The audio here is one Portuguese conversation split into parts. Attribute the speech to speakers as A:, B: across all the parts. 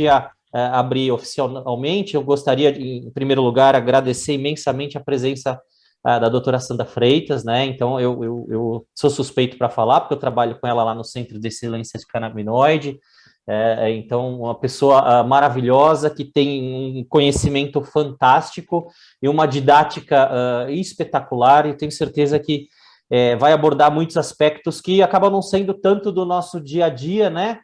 A: podia abrir oficialmente, eu gostaria, em primeiro lugar, agradecer imensamente a presença da doutora Sandra Freitas, né? Então, eu sou suspeito para falar, porque eu trabalho com ela lá no Centro de Excelência de Canabinoide. Então, uma pessoa maravilhosa que tem um conhecimento fantástico e uma didática espetacular, e tenho certeza que vai abordar muitos aspectos que acabam não sendo tanto do nosso dia a dia, né?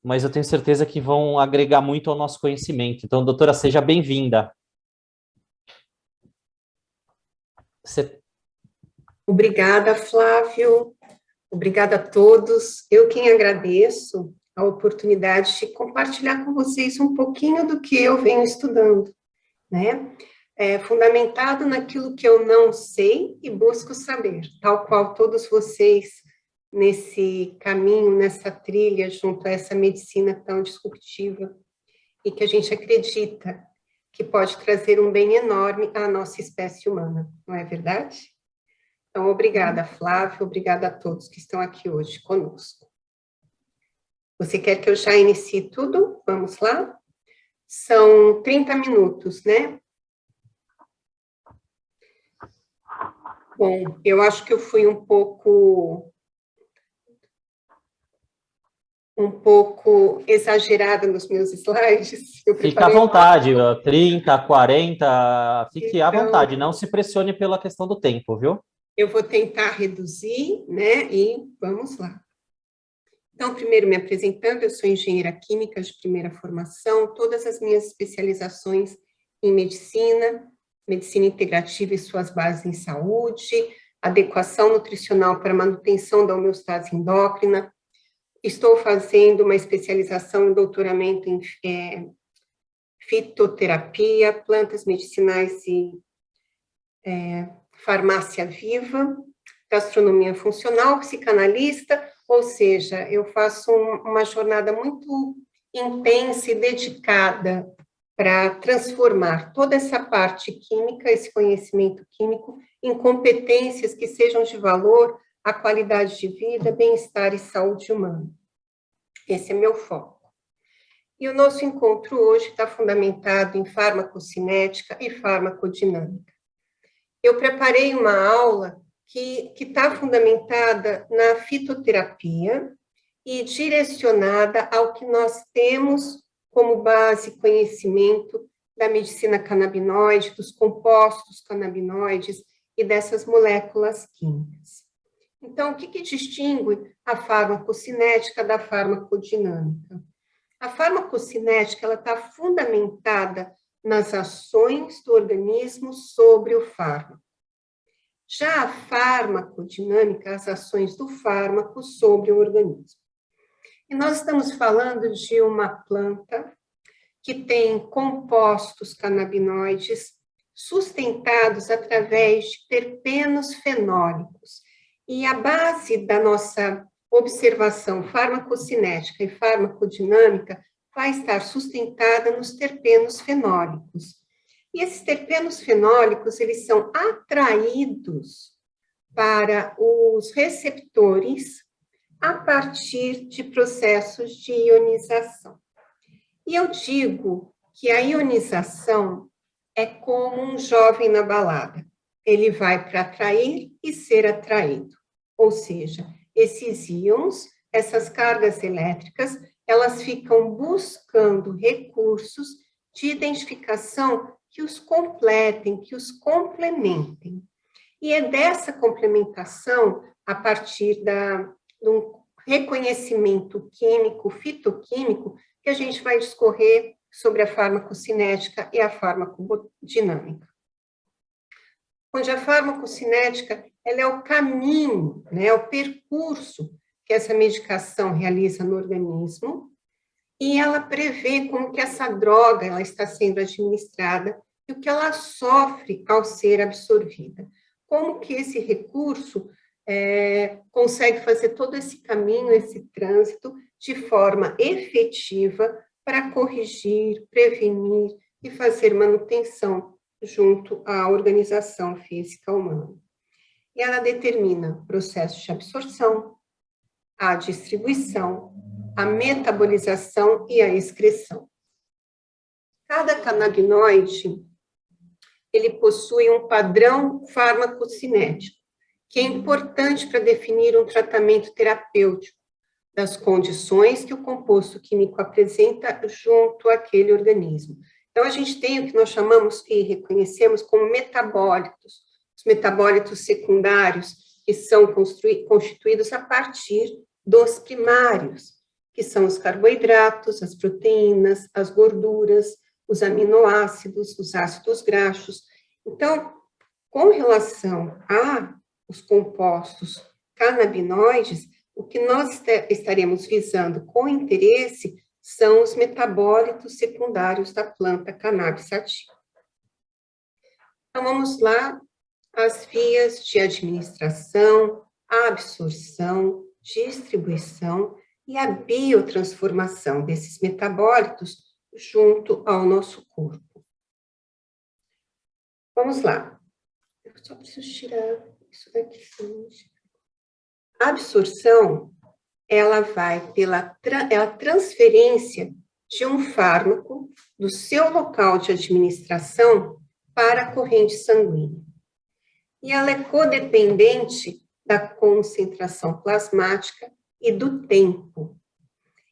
A: Mas eu tenho certeza que vão agregar muito ao nosso conhecimento. Então, doutora, seja bem-vinda.
B: Obrigada, Flávio. Obrigada a todos. Eu quem agradeço a oportunidade de compartilhar com vocês um pouquinho do que eu venho estudando, né? Fundamentado naquilo que eu não sei e busco saber, tal qual todos vocês nesse caminho, nessa trilha, junto a essa medicina tão disruptiva e que a gente acredita que pode trazer um bem enorme à nossa espécie humana, não é verdade? Então, obrigada, Flávio, obrigada a todos que estão aqui hoje conosco. Você quer que eu já inicie tudo? Vamos lá? São 30 minutos, né? Bom, eu acho que eu fui um pouco exagerada nos meus slides.
A: Fica à vontade, 30, 40, fique à vontade, não se pressione pela questão do tempo, viu?
B: Eu vou tentar reduzir, né, e vamos lá. Então, primeiro me apresentando, eu sou engenheira química de primeira formação, todas as minhas especializações em medicina, medicina integrativa e suas bases em saúde, adequação nutricional para manutenção da homeostase endócrina. Estou fazendo uma especialização em doutoramento em fitoterapia, plantas medicinais e farmácia viva, gastronomia funcional, psicanalista, ou seja, eu faço uma jornada muito intensa e dedicada para transformar toda essa parte química, esse conhecimento químico, em competências que sejam de valor à qualidade de vida, bem-estar e saúde humana. Esse é meu foco. E o nosso encontro hoje está fundamentado em farmacocinética e farmacodinâmica. Eu preparei uma aula que está fundamentada na fitoterapia e direcionada ao que nós temos como base conhecimento da medicina canabinoide, dos compostos canabinoides e dessas moléculas químicas. Então, o que distingue a farmacocinética da farmacodinâmica? A farmacocinética ela está fundamentada nas ações do organismo sobre o fármaco. Já a farmacodinâmica, as ações do fármaco sobre o organismo. E nós estamos falando de uma planta que tem compostos canabinoides sustentados através de terpenos fenólicos. E a base da nossa observação farmacocinética e farmacodinâmica vai estar sustentada nos terpenos fenólicos. E esses terpenos fenólicos, eles são atraídos para os receptores a partir de processos de ionização. E eu digo que a ionização é como um jovem na balada. Ele vai para atrair e ser atraído. Ou seja, esses íons, essas cargas elétricas, elas ficam buscando recursos de identificação que os completem, que os complementem. E é dessa complementação, a partir de um reconhecimento químico, fitoquímico, que a gente vai discorrer sobre a farmacocinética e a farmacodinâmica. Onde a farmacocinética ela é o caminho, né, o percurso que essa medicação realiza no organismo, e ela prevê como que essa droga ela está sendo administrada e o que ela sofre ao ser absorvida. Como que esse recurso consegue fazer todo esse caminho, esse trânsito, de forma efetiva para corrigir, prevenir e fazer manutenção junto à organização física humana. E ela determina processos de absorção, a distribuição, a metabolização e a excreção. Cada canabinoide, ele possui um padrão farmacocinético, que é importante para definir um tratamento terapêutico das condições que o composto químico apresenta junto àquele organismo. Então, a gente tem o que nós chamamos e reconhecemos como metabólitos, os metabólitos secundários, que são constituídos a partir dos primários, que são os carboidratos, as proteínas, as gorduras, os aminoácidos, os ácidos graxos. Então, com relação aos compostos canabinoides, o que nós estaremos visando com interesse são os metabólitos secundários da planta cannabis sativa. Então, vamos lá, as vias de administração, absorção, distribuição e a biotransformação desses metabólitos junto ao nosso corpo. Vamos lá. Eu só preciso tirar isso daqui. A absorção, ela vai pela transferência de um fármaco do seu local de administração para a corrente sanguínea. E ela é codependente da concentração plasmática e do tempo.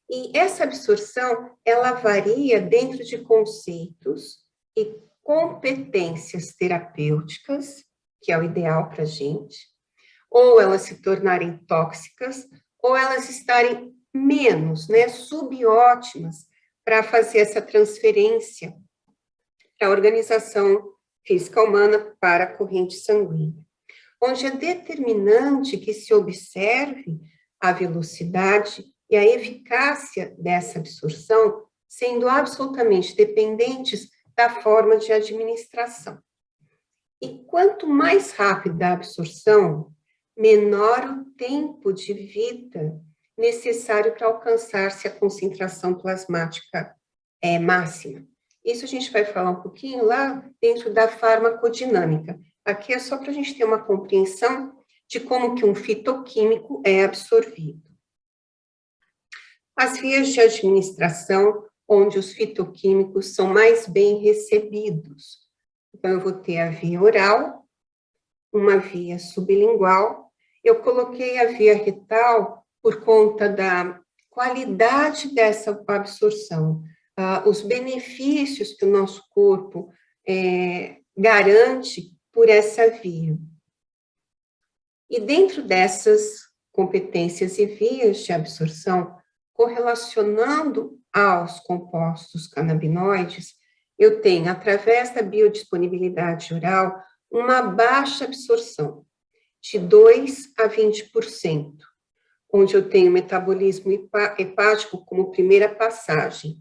B: E essa absorção, ela varia dentro de conceitos e competências terapêuticas, que é o ideal para a gente, ou elas se tornarem tóxicas, ou elas estarem menos, subótimas, para fazer essa transferência para a organização física humana para a corrente sanguínea, onde é determinante que se observe a velocidade e a eficácia dessa absorção, sendo absolutamente dependentes da forma de administração. E quanto mais rápida a absorção, menor o tempo de vida necessário para alcançar-se a concentração plasmática máxima. Isso a gente vai falar um pouquinho lá dentro da farmacodinâmica. Aqui é só para a gente ter uma compreensão de como que um fitoquímico é absorvido. As vias de administração, onde os fitoquímicos são mais bem recebidos. Então, eu vou ter a via oral, uma via sublingual. Eu coloquei a via retal por conta da qualidade dessa absorção, os benefícios que o nosso corpo garante por essa via. E dentro dessas competências e vias de absorção, correlacionando aos compostos canabinoides, eu tenho, através da biodisponibilidade oral, uma baixa absorção, de 2% a 20%, onde eu tenho metabolismo hepático como primeira passagem.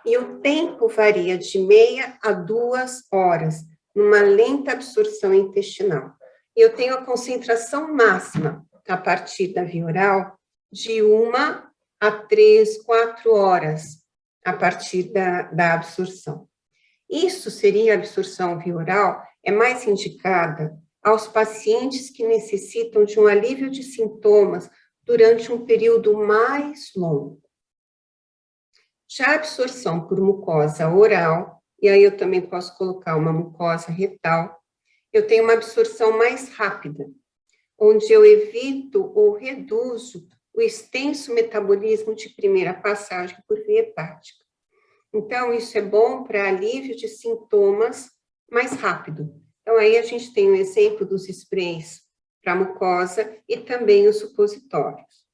B: E o tempo varia de meia a 2 horas, numa lenta absorção intestinal. E eu tenho a concentração máxima, a partir da via oral, de 1 a 3, 4 horas, a partir da absorção. Isso seria a absorção via oral, é mais indicada aos pacientes que necessitam de um alívio de sintomas durante um período mais longo. Já a absorção por mucosa oral, e aí eu também posso colocar uma mucosa retal, eu tenho uma absorção mais rápida, onde eu evito ou reduzo o extenso metabolismo de primeira passagem por via hepática. Então, isso é bom para alívio de sintomas mais rápido. Então, aí a gente tem um exemplo dos sprays para mucosa e também os supositórios.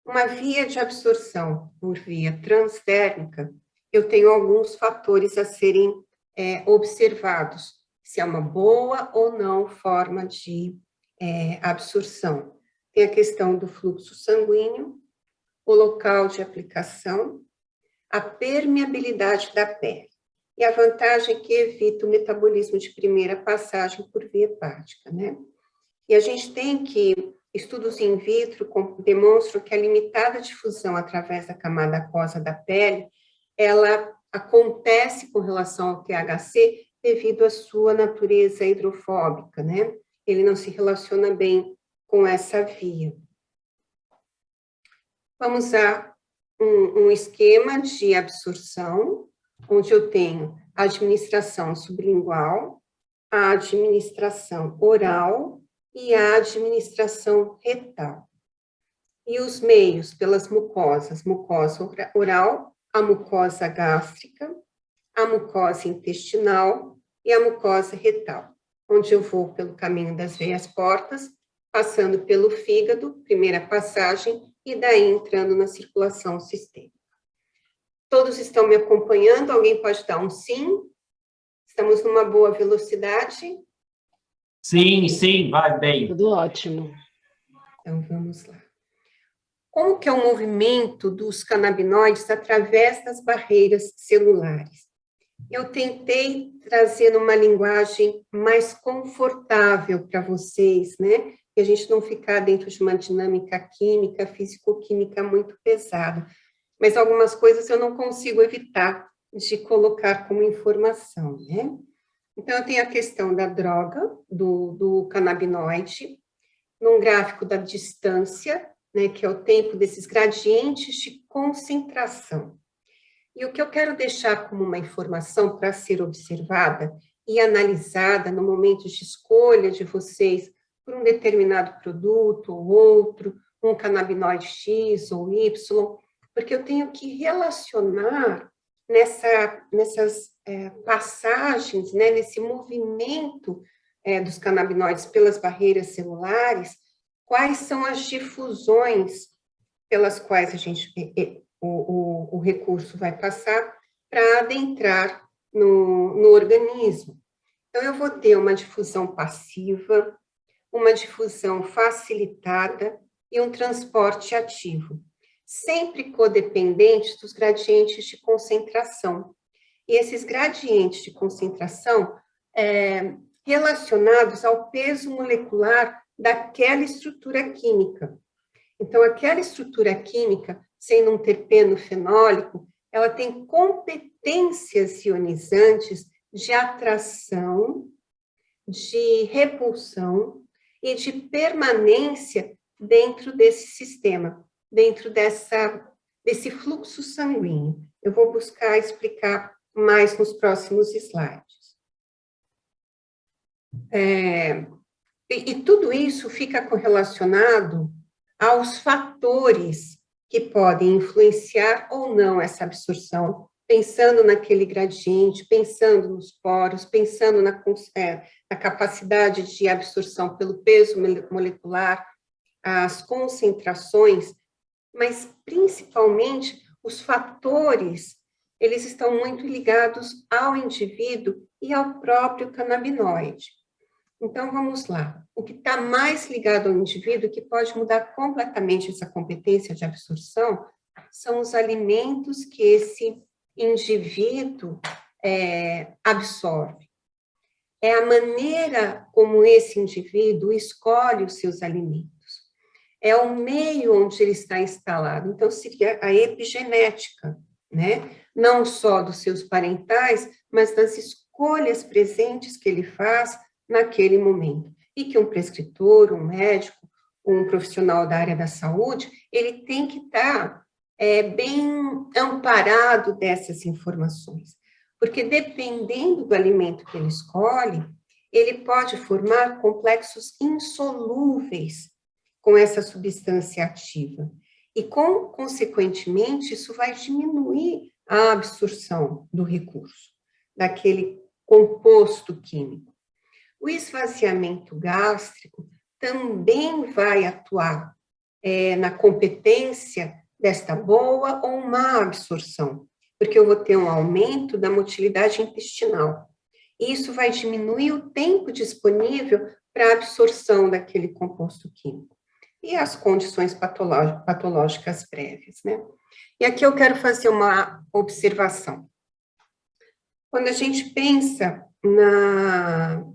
B: Uma via de absorção por via transdérmica, eu tenho alguns fatores a serem observados, se é uma boa ou não forma de absorção. Tem a questão do fluxo sanguíneo, o local de aplicação, a permeabilidade da pele. E a vantagem é que evita o metabolismo de primeira passagem por via hepática, E a gente tem que, estudos in vitro demonstram que a limitada difusão através da camada aquosa da pele, ela acontece com relação ao THC devido à sua natureza hidrofóbica, Ele não se relaciona bem com essa via. Vamos a um esquema de absorção, onde eu tenho a administração sublingual, a administração oral e a administração retal. E os meios pelas mucosas, mucosa oral, a mucosa gástrica, a mucosa intestinal e a mucosa retal, onde eu vou pelo caminho das veias portas, passando pelo fígado, primeira passagem, e daí entrando na circulação sistêmica. Todos estão me acompanhando? Alguém pode dar um sim? Estamos numa boa velocidade?
A: Sim, sim, vai bem.
C: Tudo ótimo.
B: Então, vamos lá. Como que é o movimento dos canabinoides através das barreiras celulares? Eu tentei trazer numa linguagem mais confortável para vocês, né? Que a gente não ficar dentro de uma dinâmica química, físico-química muito pesada. Mas algumas coisas eu não consigo evitar de colocar como informação, né? Então, eu tenho a questão da droga, do canabinoide, num gráfico da distância, né, que é o tempo desses gradientes de concentração. E o que eu quero deixar como uma informação para ser observada e analisada no momento de escolha de vocês por um determinado produto ou outro, um canabinoide X ou Y, porque eu tenho que relacionar nessas passagens, né, nesse movimento dos canabinoides pelas barreiras celulares, quais são as difusões pelas quais a gente, o recurso vai passar para adentrar no organismo. Então, eu vou ter uma difusão passiva, uma difusão facilitada e um transporte ativo, sempre codependentes dos gradientes de concentração. E esses gradientes de concentração relacionados ao peso molecular daquela estrutura química. Então, aquela estrutura química, sendo um terpeno fenólico, ela tem competências ionizantes de atração, de repulsão e de permanência dentro desse sistema, dentro desse fluxo sanguíneo. Eu vou buscar explicar mais nos próximos slides. E tudo isso fica correlacionado aos fatores que podem influenciar ou não essa absorção, pensando naquele gradiente, pensando nos poros, pensando na capacidade de absorção pelo peso molecular, as concentrações, mas principalmente os fatores, eles estão muito ligados ao indivíduo e ao próprio canabinoide. Então, vamos lá. O que está mais ligado ao indivíduo, que pode mudar completamente essa competência de absorção, são os alimentos que esse indivíduo absorve. É a maneira como esse indivíduo escolhe os seus alimentos. É o meio onde ele está instalado. Então, seria a epigenética, né? Não só dos seus parentais, mas das escolhas presentes que ele faz naquele momento. E que um prescritor, um médico, um profissional da área da saúde, ele tem que estar bem amparado dessas informações. Porque dependendo do alimento que ele escolhe, ele pode formar complexos insolúveis com essa substância ativa. E, consequentemente, isso vai diminuir a absorção do recurso, daquele composto químico. O esvaziamento gástrico também vai atuar na competência desta boa ou má absorção, porque eu vou ter um aumento da motilidade intestinal. Isso vai diminuir o tempo disponível para a absorção daquele composto químico. E as condições patológicas prévias, né? E aqui eu quero fazer uma observação. Quando a gente pensa na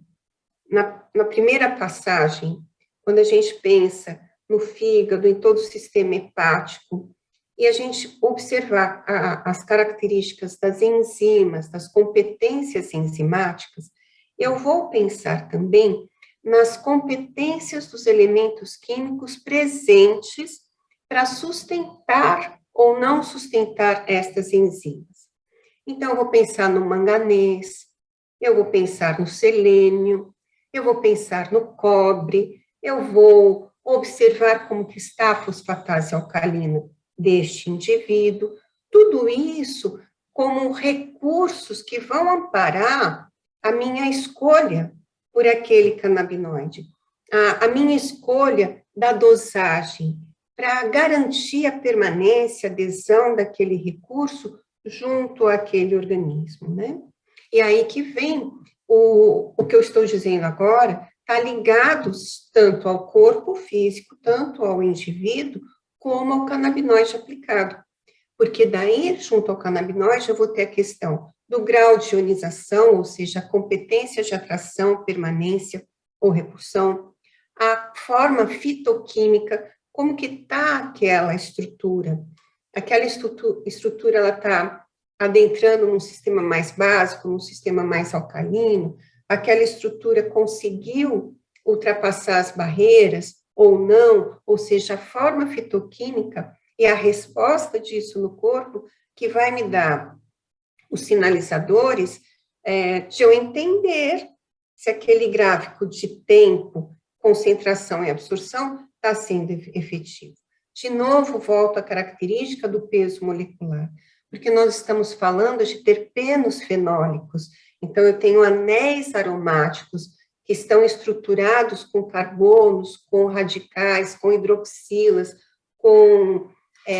B: primeira passagem, quando a gente pensa no fígado, em todo o sistema hepático, e a gente observar as características das enzimas, das competências enzimáticas, eu vou pensar também nas competências dos elementos químicos presentes para sustentar ou não sustentar estas enzimas. Então, eu vou pensar no manganês, eu vou pensar no selênio, eu vou pensar no cobre, eu vou observar como que está a fosfatase alcalina deste indivíduo, tudo isso como recursos que vão amparar a minha escolha por aquele canabinoide, a minha escolha da dosagem, para garantir a permanência, a adesão daquele recurso junto àquele organismo, né? E aí que vem o que eu estou dizendo agora, está ligado tanto ao corpo físico, tanto ao indivíduo, como ao canabinoide aplicado. Porque daí, junto ao canabinoide, eu vou ter a questão do grau de ionização, ou seja, a competência de atração, permanência ou repulsão, a forma fitoquímica, como que está aquela estrutura. Aquela estrutura, ela está adentrando num sistema mais básico, num sistema mais alcalino, aquela estrutura conseguiu ultrapassar as barreiras ou não, ou seja, a forma fitoquímica e a resposta disso no corpo que vai me dar os sinalizadores de eu entender se aquele gráfico de tempo, concentração e absorção está sendo efetivo. De novo, volto à característica do peso molecular, porque nós estamos falando de terpenos fenólicos, então eu tenho anéis aromáticos que estão estruturados com carbonos, com radicais, com hidroxilas, com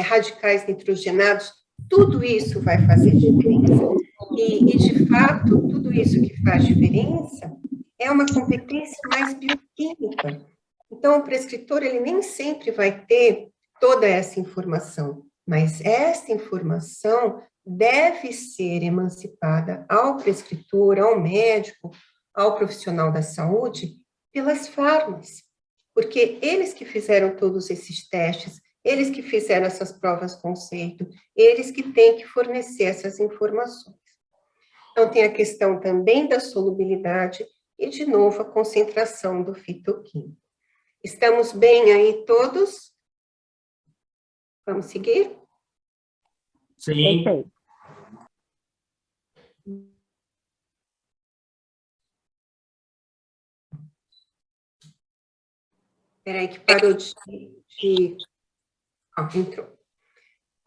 B: radicais nitrogenados, tudo isso vai fazer diferença. E, de fato, tudo isso que faz diferença é uma competência mais bioquímica. Então, o prescritor, ele nem sempre vai ter toda essa informação, mas essa informação deve ser emancipada ao prescritor, ao médico, ao profissional da saúde, pelas farmas, porque eles que fizeram todos esses testes, eles que fizeram essas provas conceito, eles que têm que fornecer essas informações. Então, tem a questão também da solubilidade e, de novo, a concentração do fitoquímico. Estamos bem aí todos? Vamos seguir?
C: Sim.
D: Perfeito.
B: Espera aí que parou entrou.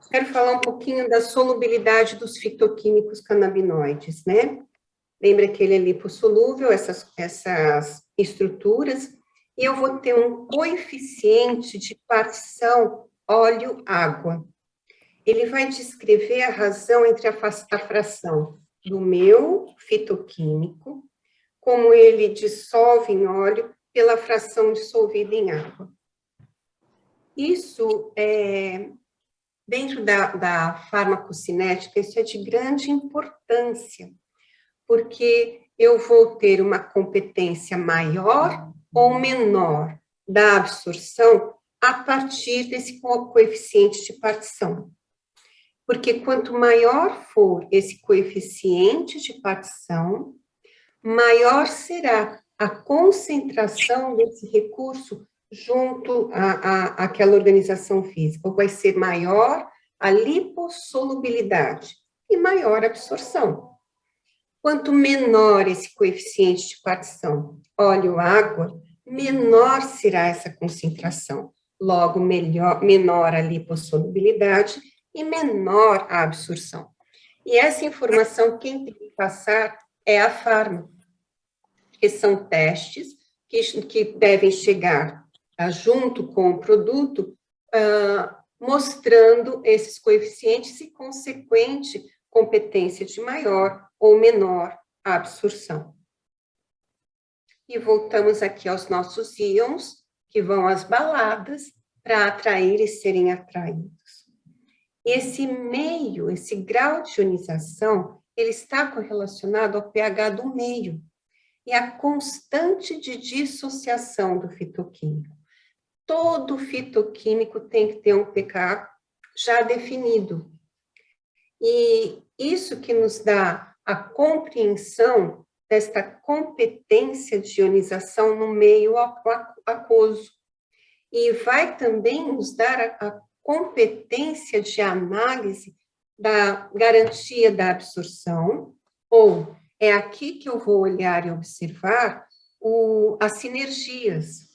B: Quero falar um pouquinho da solubilidade dos fitoquímicos canabinoides, né? Lembra que ele é lipossolúvel, essas estruturas, e eu vou ter um coeficiente de partição óleo-água. Ele vai descrever a razão entre a fração do meu fitoquímico, como ele dissolve em óleo, pela fração dissolvida em água. Isso dentro da farmacocinética, isso é de grande importância, porque eu vou ter uma competência maior ou menor da absorção a partir desse coeficiente de partição. Porque quanto maior for esse coeficiente de partição, maior será a concentração desse recurso junto àquela organização física, ou vai ser maior a lipossolubilidade e maior a absorção. Quanto menor esse coeficiente de partição óleo-água, menor será essa concentração. Logo, menor a lipossolubilidade e menor a absorção. E essa informação, quem tem que passar é a farma, que são testes que devem chegar junto com o produto, mostrando esses coeficientes e consequente competência de maior ou menor absorção. E voltamos aqui aos nossos íons, que vão às baladas para atrair e serem atraídos. Esse meio, esse grau de ionização, ele está correlacionado ao pH do meio e à constante de dissociação do fitoquímico. Todo fitoquímico tem que ter um pH já definido. E isso que nos dá a compreensão desta competência de ionização no meio aquoso. E vai também nos dar competência de análise da garantia da absorção, ou é aqui que eu vou olhar e observar as sinergias,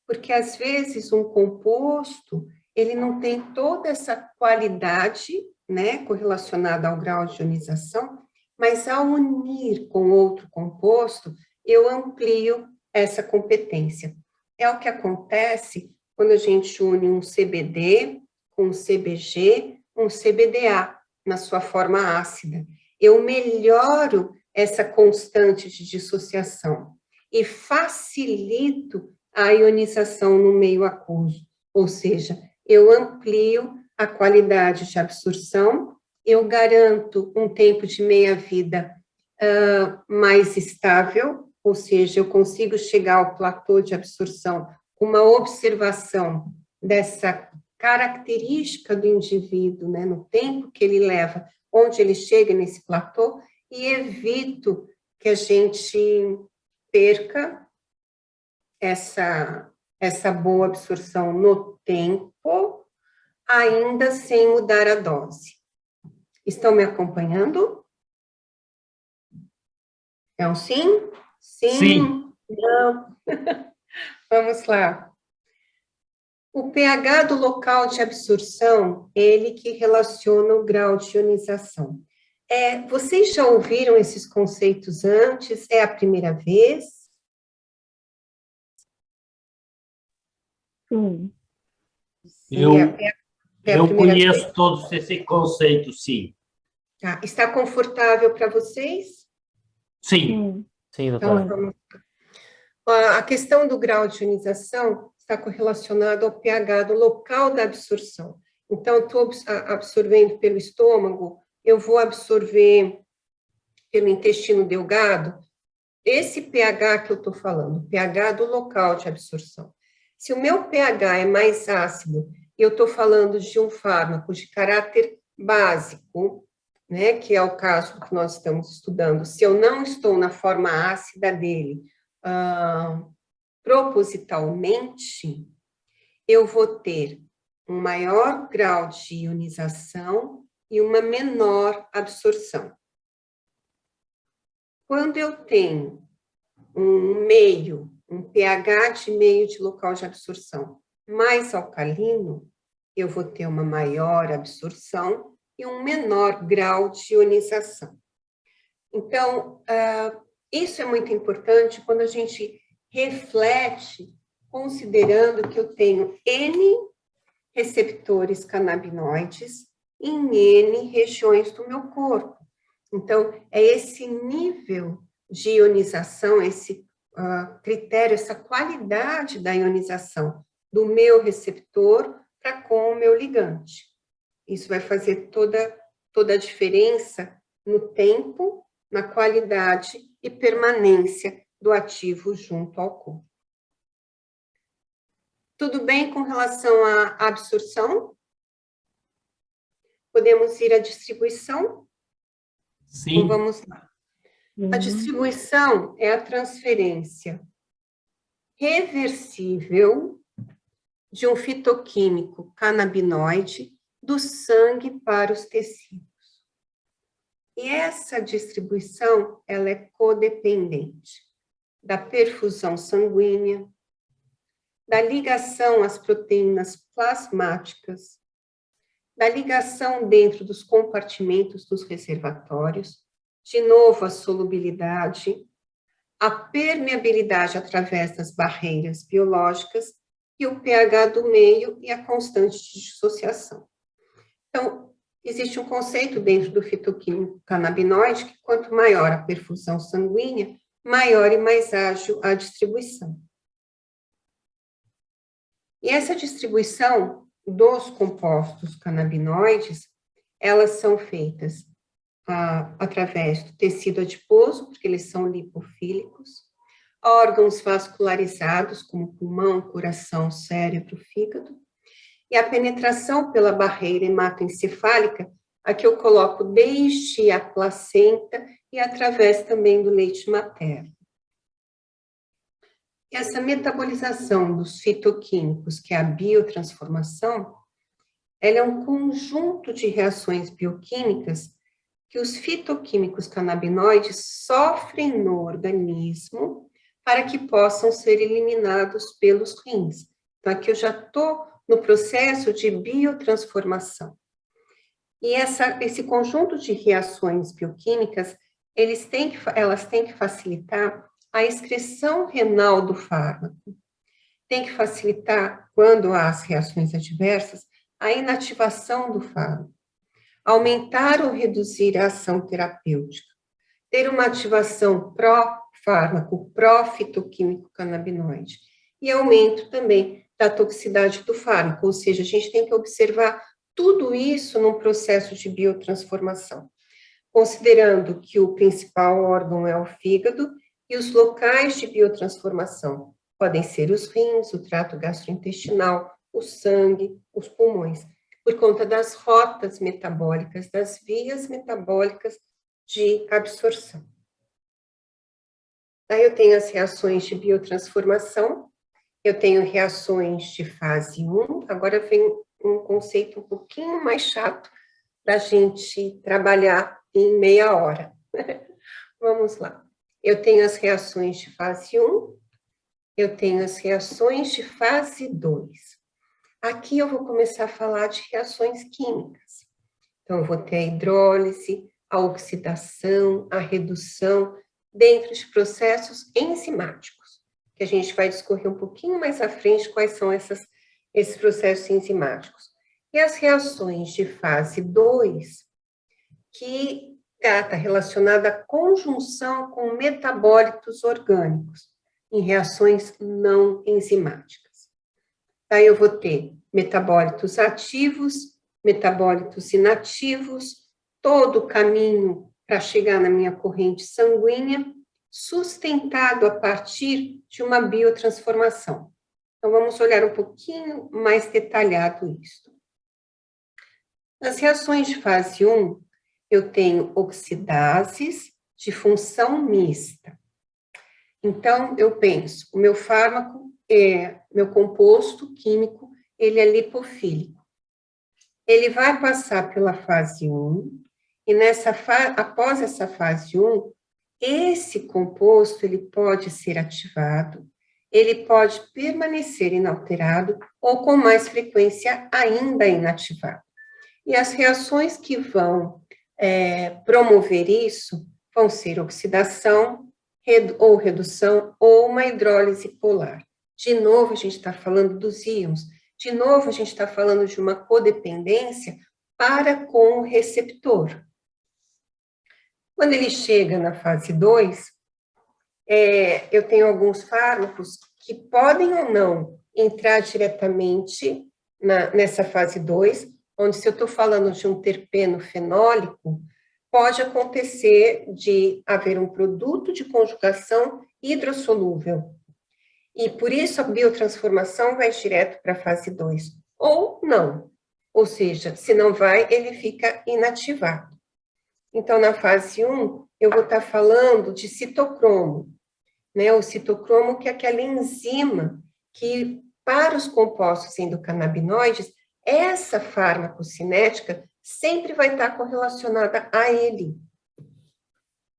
B: porque às vezes um composto, ele não tem toda essa qualidade, né, correlacionada ao grau de ionização, mas ao unir com outro composto, eu amplio essa competência. É o que acontece quando a gente une um CBD com um CBG, um CBDA, na sua forma ácida. Eu melhoro essa constante de dissociação e facilito a ionização no meio aquoso, ou seja, eu amplio a qualidade de absorção, eu garanto um tempo de meia-vida mais estável, ou seja, eu consigo chegar ao platô de absorção com uma observação dessa característica do indivíduo, né, no tempo que ele leva, onde ele chega nesse platô, e evito que a gente perca essa boa absorção no tempo, ainda sem mudar a dose. Estão me acompanhando? É um sim?
C: Sim.
B: Não. Vamos lá. O pH do local de absorção, ele que relaciona o grau de ionização. Vocês já ouviram esses conceitos antes? É a primeira vez?
D: Sim.
C: Eu conheço todos esses conceitos, sim.
B: Tá. Está confortável para vocês?
C: Sim.
A: Sim, doutora.
B: Então, a questão do grau de ionização está correlacionado ao pH do local da absorção. Então, estou absorvendo pelo estômago, eu vou absorver pelo intestino delgado, esse pH que eu estou falando, pH do local de absorção. Se o meu pH é mais ácido, e eu estou falando de um fármaco de caráter básico, né, que é o caso que nós estamos estudando, se eu não estou na forma ácida dele, propositalmente, eu vou ter um maior grau de ionização e uma menor absorção. Quando eu tenho um pH de meio de local de absorção mais alcalino, eu vou ter uma maior absorção e um menor grau de ionização. Então, isso é muito importante quando a gente reflete, considerando que eu tenho N receptores canabinoides em N regiões do meu corpo. Então, é esse nível de ionização, esse critério, essa qualidade da ionização do meu receptor para com o meu ligante. Isso vai fazer toda a diferença no tempo, na qualidade e permanência do ativo junto ao corpo. Tudo bem com relação à absorção? Podemos ir à distribuição?
C: Sim.
B: Então, vamos lá. A distribuição é a transferência reversível de um fitoquímico canabinoide do sangue para os tecidos. E essa distribuição, ela é codependente da perfusão sanguínea, da ligação às proteínas plasmáticas, da ligação dentro dos compartimentos dos reservatórios, de novo a solubilidade, a permeabilidade através das barreiras biológicas e o pH do meio e a constante de dissociação. Então, existe um conceito dentro do fitoquímico canabinoide que quanto maior a perfusão sanguínea, maior e mais ágil a distribuição. E essa distribuição dos compostos canabinoides, elas são feitas através do tecido adiposo, porque eles são lipofílicos, órgãos vascularizados, como pulmão, coração, cérebro, fígado, e a penetração pela barreira hematoencefálica, a que eu coloco desde a placenta e através também do leite materno. Essa metabolização dos fitoquímicos, que é a biotransformação, ela é um conjunto de reações bioquímicas que os fitoquímicos canabinoides sofrem no organismo para que possam ser eliminados pelos rins. Então, aqui eu já estou no processo de biotransformação. E esse conjunto de reações bioquímicas, elas têm que facilitar a excreção renal do fármaco. Tem que facilitar, quando há as reações adversas, a inativação do fármaco. Aumentar ou reduzir a ação terapêutica. Ter uma ativação pró-fármaco, pró-fitoquímico canabinoide. E aumento também da toxicidade do fármaco, ou seja, a gente tem que observar tudo isso num processo de biotransformação, considerando que o principal órgão é o fígado e os locais de biotransformação podem ser os rins, o trato gastrointestinal, o sangue, os pulmões, por conta das rotas metabólicas, das vias metabólicas de absorção. Aí eu tenho as reações de biotransformação, eu tenho reações de fase 1, agora vem um conceito um pouquinho mais chato para a gente trabalhar em meia hora. Vamos lá. Eu tenho as reações de fase 1, eu tenho as reações de fase 2. Aqui eu vou começar a falar de reações químicas. Então, eu vou ter a hidrólise, a oxidação, a redução, dentro de processos enzimáticos, que a gente vai discorrer um pouquinho mais à frente quais são esses processos enzimáticos. E as reações de fase 2, que está relacionada à conjunção com metabólitos orgânicos, em reações não enzimáticas. Daí eu vou ter metabólitos ativos, metabólitos inativos, todo o caminho para chegar na minha corrente sanguínea, sustentado a partir de uma biotransformação. Então, vamos olhar um pouquinho mais detalhado isso. Nas reações de fase 1, eu tenho oxidases de função mista. Então, eu penso, o meu fármaco meu composto químico, ele é lipofílico. Ele vai passar pela fase 1, e após essa fase 1, esse composto, ele pode ser ativado, ele pode permanecer inalterado, ou com mais frequência ainda inativado. E as reações que vão promover isso vão ser oxidação, ou redução, ou uma hidrólise polar. De novo, a gente está falando dos íons. De novo, a gente está falando de uma codependência para com o receptor. Quando ele chega na fase 2, eu tenho alguns fármacos que podem ou não entrar diretamente nessa fase 2, onde se eu estou falando de um terpeno fenólico, pode acontecer de haver um produto de conjugação hidrossolúvel. E por isso a biotransformação vai direto para a fase 2. Ou não. Ou seja, se não vai, ele fica inativado. Então, na fase 1, eu vou estar falando de citocromo. Né? O citocromo que é aquela enzima que, para os compostos endocannabinoides, essa farmacocinética sempre vai estar correlacionada a ele.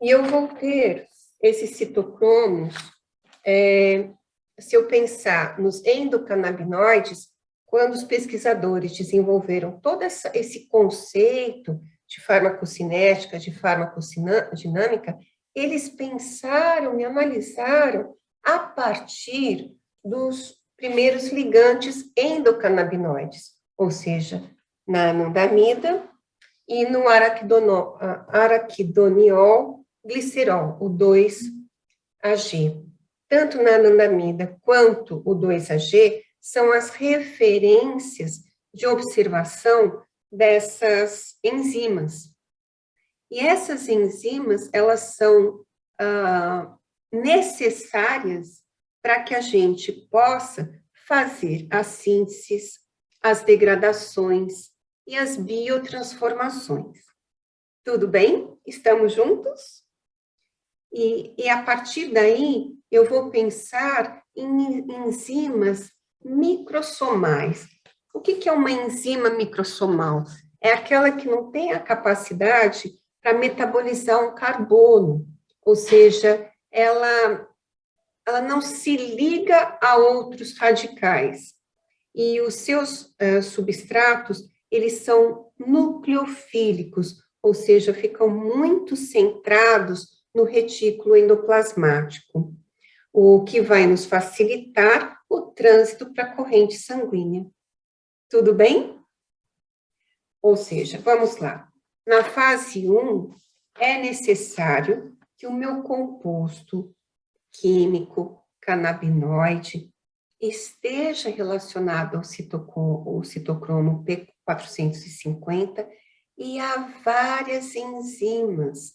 B: E eu vou ter esses citocromos, se eu pensar nos endocannabinoides, quando os pesquisadores desenvolveram todo esse conceito de farmacocinética, de farmacodinâmica, eles pensaram e analisaram a partir dos primeiros ligantes endocannabinoides, ou seja, na anandamida e no araquidoniol glicerol, o 2-AG. Tanto na anandamida quanto o 2-AG são as referências de observação dessas enzimas. E essas enzimas, elas são necessárias para que a gente possa fazer as sínteses, as degradações e as biotransformações. Tudo bem? Estamos juntos? E a partir daí, eu vou pensar em enzimas microsomais. O que é uma enzima microsomal? É aquela que não tem a capacidade para metabolizar um carbono, ou seja, ela não se liga a outros radicais. E os seus substratos, eles são nucleofílicos, ou seja, ficam muito centrados no retículo endoplasmático, o que vai nos facilitar o trânsito para a corrente sanguínea. Tudo bem? Ou seja, vamos lá. Na fase 1, é necessário que o meu composto químico canabinoide esteja relacionado ao citocromo P450 e há várias enzimas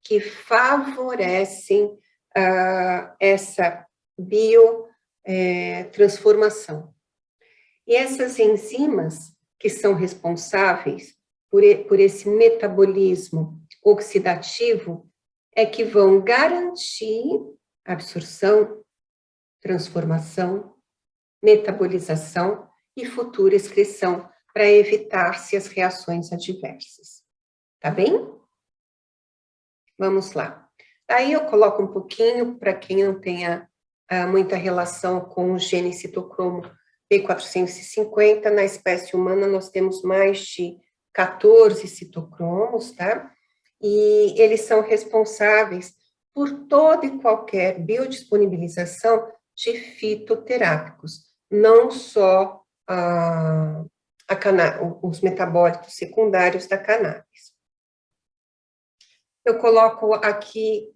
B: que favorecem essa biotransformação. E essas enzimas que são responsáveis por esse metabolismo oxidativo é que vão garantir absorção, transformação, metabolização e futura excreção para evitar-se as reações adversas. Tá bem? Vamos lá. Aí eu coloco um pouquinho, para quem não tenha muita relação com o gene citocromo P450, na espécie humana nós temos mais de 14 citocromos, tá? E eles são responsáveis por toda e qualquer biodisponibilização de fitoterápicos, não só os metabólitos secundários da cannabis. Eu coloco aqui,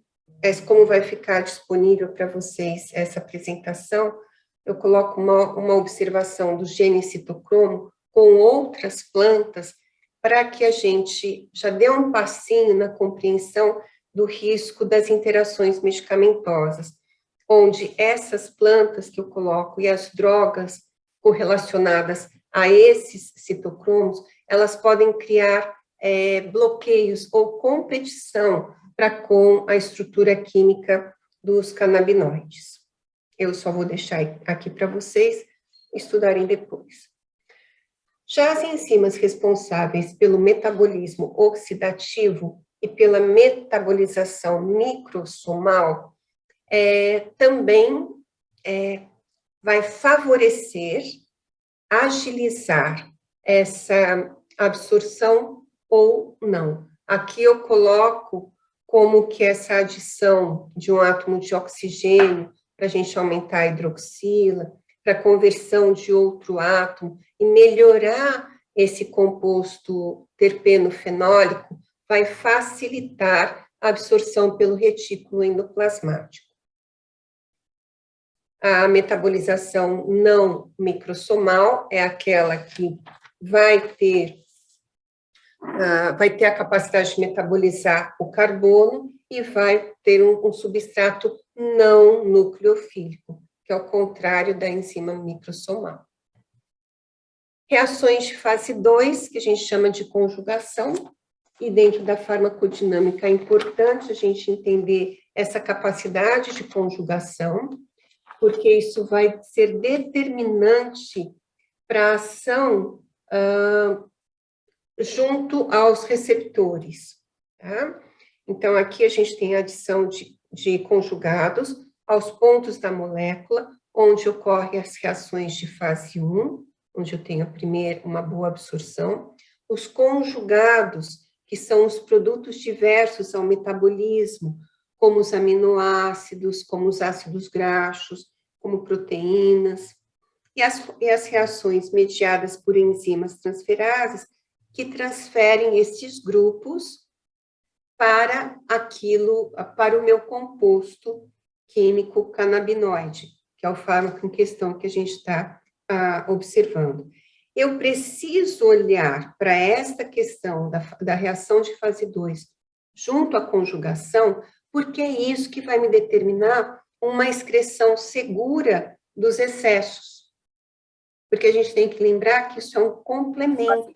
B: como vai ficar disponível para vocês essa apresentação, eu coloco uma observação do gene citocromo com outras plantas, para que a gente já dê um passinho na compreensão do risco das interações medicamentosas, onde essas plantas que eu coloco e as drogas correlacionadas a esses citocromos, elas podem criar bloqueios ou competição com a estrutura química dos canabinoides. Eu só vou deixar aqui para vocês estudarem depois. Já as enzimas responsáveis pelo metabolismo oxidativo e pela metabolização microsomal também vai favorecer, agilizar essa absorção ou não. Aqui eu coloco como que essa adição de um átomo de oxigênio para a gente aumentar a hidroxila, para a conversão de outro átomo e melhorar esse composto terpeno-fenólico, vai facilitar a absorção pelo retículo endoplasmático. A metabolização não microsomal é aquela que vai ter a capacidade de metabolizar o carbono e vai ter um substrato não nucleofílico, que é o contrário da enzima microsomal. Reações de fase 2, que a gente chama de conjugação, e dentro da farmacodinâmica é importante a gente entender essa capacidade de conjugação, porque isso vai ser determinante para a ação junto aos receptores, tá? Então, aqui a gente tem a adição de conjugados aos pontos da molécula, onde ocorrem as reações de fase 1, onde eu tenho uma boa absorção, os conjugados, que são os produtos diversos ao metabolismo, como os aminoácidos, como os ácidos graxos, como proteínas, e as reações mediadas por enzimas transferases, que transferem esses grupos para o meu composto químico canabinoide, que é o fármaco em questão que a gente está observando. Eu preciso olhar para esta questão da reação de fase 2 junto à conjugação, porque é isso que vai me determinar uma excreção segura dos excessos. Porque a gente tem que lembrar que isso é um complemento.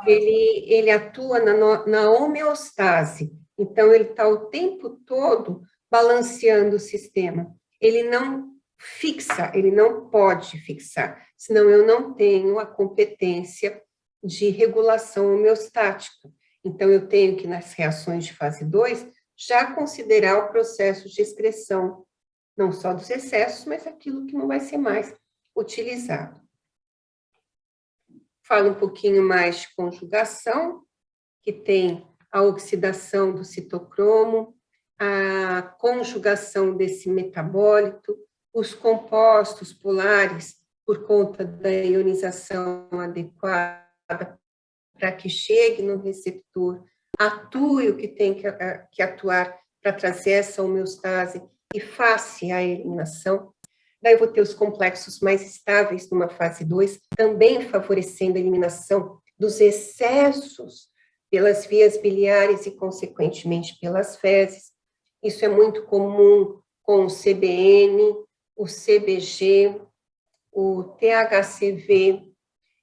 B: Ele atua na homeostase. Então, ele está o tempo todo balanceando o sistema. Ele não fixa, ele não pode fixar, senão eu não tenho a competência de regulação homeostática. Então, eu tenho que, nas reações de fase 2, já considerar o processo de excreção, não só dos excessos, mas aquilo que não vai ser mais utilizado. Falo um pouquinho mais de conjugação, que tem a oxidação do citocromo, a conjugação desse metabólito, os compostos polares, por conta da ionização adequada, para que chegue no receptor, atue o que tem que atuar para trazer essa homeostase e faça a eliminação. Daí eu vou ter os complexos mais estáveis numa fase 2, também favorecendo a eliminação dos excessos pelas vias biliares e, consequentemente, pelas fezes. Isso é muito comum com o CBN, o CBG, o THCV.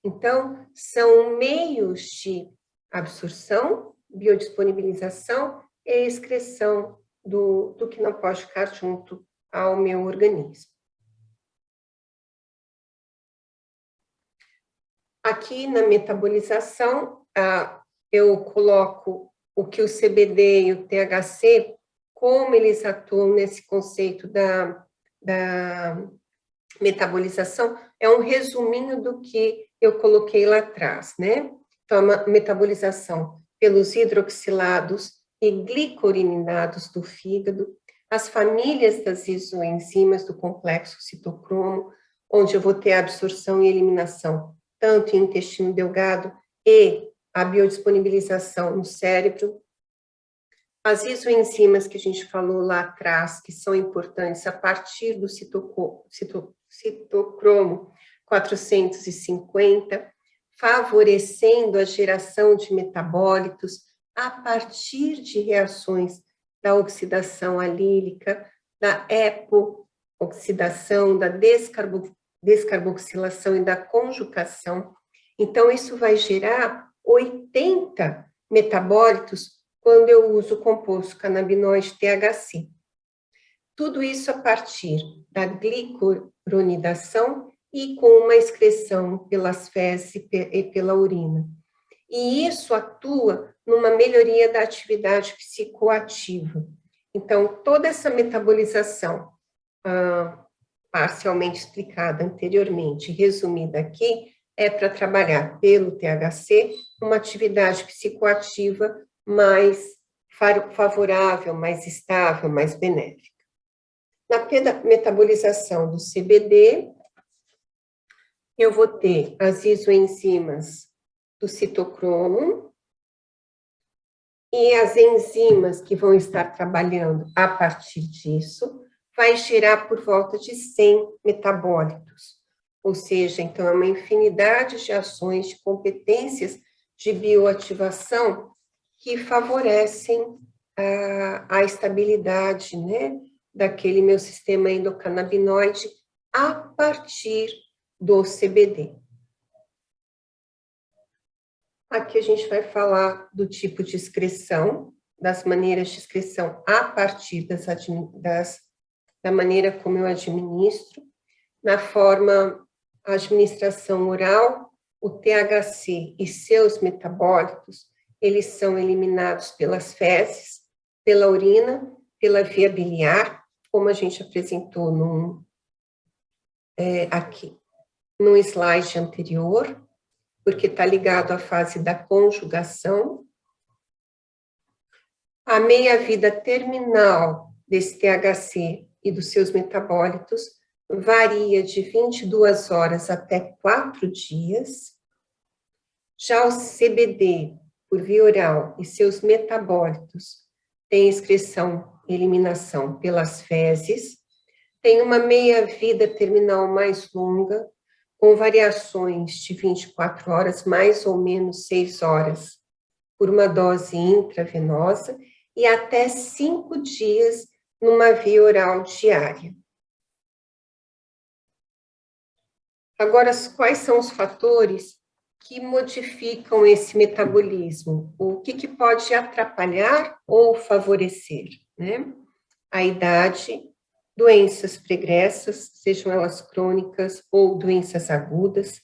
B: Então, são meios de absorção, biodisponibilização e excreção do que não pode ficar junto ao meu organismo. Aqui na metabolização, eu coloco o que o CBD e o THC, como eles atuam nesse conceito da metabolização, é um resuminho do que eu coloquei lá atrás, né? Então, a metabolização pelos hidroxilados e glicorininados do fígado, as famílias das isoenzimas do complexo citocromo, onde eu vou ter a absorção e eliminação tanto em intestino delgado e a biodisponibilização no cérebro. As isoenzimas que a gente falou lá atrás, que são importantes a partir do citocromo 450, favorecendo a geração de metabólitos a partir de reações da oxidação alílica, da epooxidação, da descarboxilação e da conjugação. Então, isso vai gerar 80 metabólitos quando eu uso o composto canabinoide THC. Tudo isso a partir da glicoronidação e com uma excreção pelas fezes e pela urina. E isso atua numa melhoria da atividade psicoativa. Então, toda essa metabolização, parcialmente explicada anteriormente, resumida aqui, é para trabalhar pelo THC uma atividade psicoativa mais favorável, mais estável, mais benéfica. Na metabolização do CBD, eu vou ter as isoenzimas do citocromo e as enzimas que vão estar trabalhando a partir disso, vai gerar por volta de 100 metabólitos. Ou seja, então, é uma infinidade de ações, de competências de bioativação que favorecem a estabilidade, né, daquele meu sistema endocannabinoide a partir do CBD. Aqui a gente vai falar do tipo de excreção, das maneiras de excreção a partir da maneira como eu administro. Na forma administração oral, o THC e seus metabólitos, eles são eliminados pelas fezes, pela urina, pela via biliar, como a gente apresentou aqui no slide anterior, porque está ligado à fase da conjugação. A meia-vida terminal desse THC e dos seus metabólitos varia de 22 horas até 4 dias. Já o CBD, por via oral, e seus metabólitos têm excreção e eliminação pelas fezes, tem uma meia-vida terminal mais longa, com variações de 24 horas, mais ou menos 6 horas, por uma dose intravenosa, e até 5 dias numa via oral diária. Agora, quais são os fatores que modificam esse metabolismo? O que pode atrapalhar ou favorecer, né? A idade, doenças pregressas, sejam elas crônicas ou doenças agudas,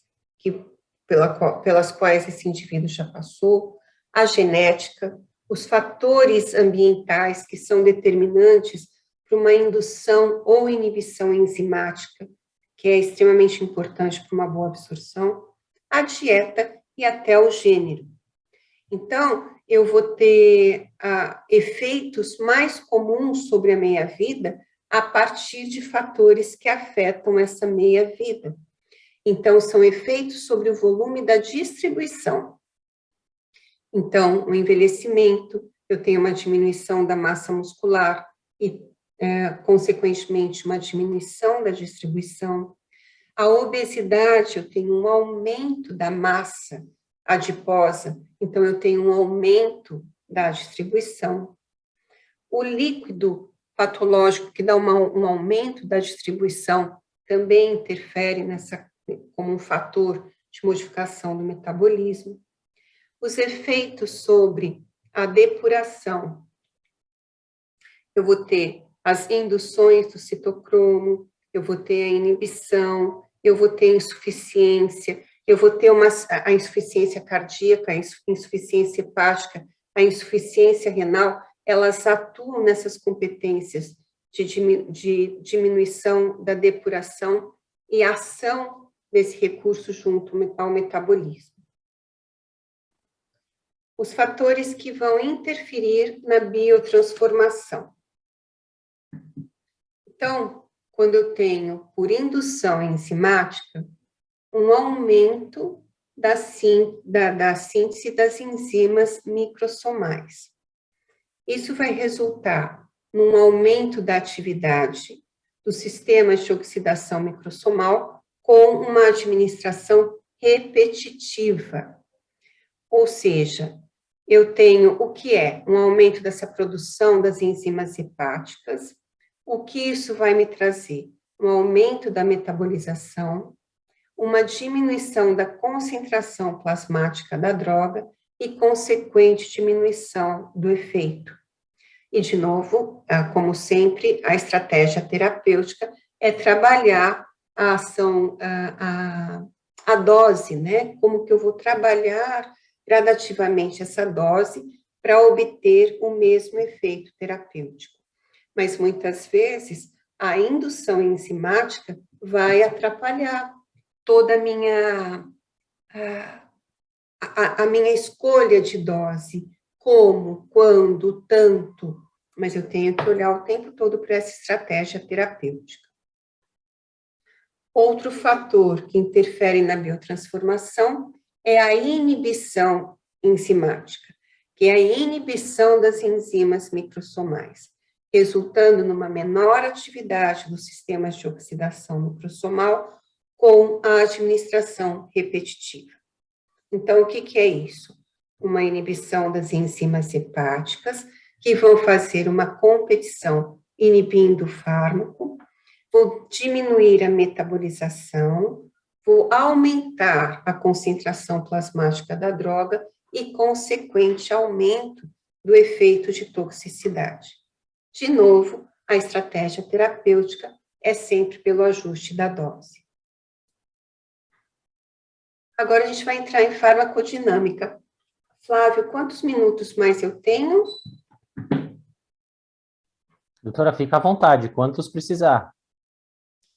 B: pelas quais esse indivíduo já passou, a genética, os fatores ambientais que são determinantes para uma indução ou inibição enzimática, que é extremamente importante para uma boa absorção, a dieta e até o gênero. Então, eu vou ter efeitos mais comuns sobre a meia-vida a partir de fatores que afetam essa meia-vida. Então, são efeitos sobre o volume da distribuição. Então, o envelhecimento, eu tenho uma diminuição da massa muscular e, consequentemente, uma diminuição da distribuição. A obesidade, eu tenho um aumento da massa adiposa, então eu tenho um aumento da distribuição. O líquido patológico, que dá um aumento da distribuição, também interfere como um fator de modificação do metabolismo. Os efeitos sobre a depuração. Eu vou ter as induções do citocromo, eu vou ter a inibição, eu vou ter insuficiência, eu vou ter a insuficiência cardíaca, a insuficiência hepática, a insuficiência renal, elas atuam nessas competências de diminuição da depuração e ação desse recurso junto ao metabolismo. Os fatores que vão interferir na biotransformação. Então, quando eu tenho, por indução enzimática, um aumento da síntese das enzimas microssomais. Isso vai resultar num aumento da atividade dos sistemas de oxidação microssomal com uma administração repetitiva. Ou seja, eu tenho o que é um aumento dessa produção das enzimas hepáticas, o que isso vai me trazer? Um aumento da metabolização, uma diminuição da concentração plasmática da droga e consequente diminuição do efeito. E, de novo, como sempre, a estratégia terapêutica é trabalhar a ação, a dose, né? Como que eu vou trabalhar gradativamente essa dose para obter o mesmo efeito terapêutico. Mas, muitas vezes, a indução enzimática vai atrapalhar toda a minha escolha de dose, como, quando, tanto, mas eu tenho que olhar o tempo todo para essa estratégia terapêutica. Outro fator que interfere na biotransformação é a inibição enzimática, que é a inibição das enzimas microssomais, resultando numa menor atividade dos sistemas de oxidação microssomal com a administração repetitiva. Então, o que é isso? Uma inibição das enzimas hepáticas, que vão fazer uma competição inibindo o fármaco, vou diminuir a metabolização, vou aumentar a concentração plasmática da droga e, consequente, aumento do efeito de toxicidade. De novo, a estratégia terapêutica é sempre pelo ajuste da dose. Agora a gente vai entrar em farmacodinâmica. Flávio, quantos minutos mais eu tenho?
A: Doutora, fica à vontade, quantos precisar.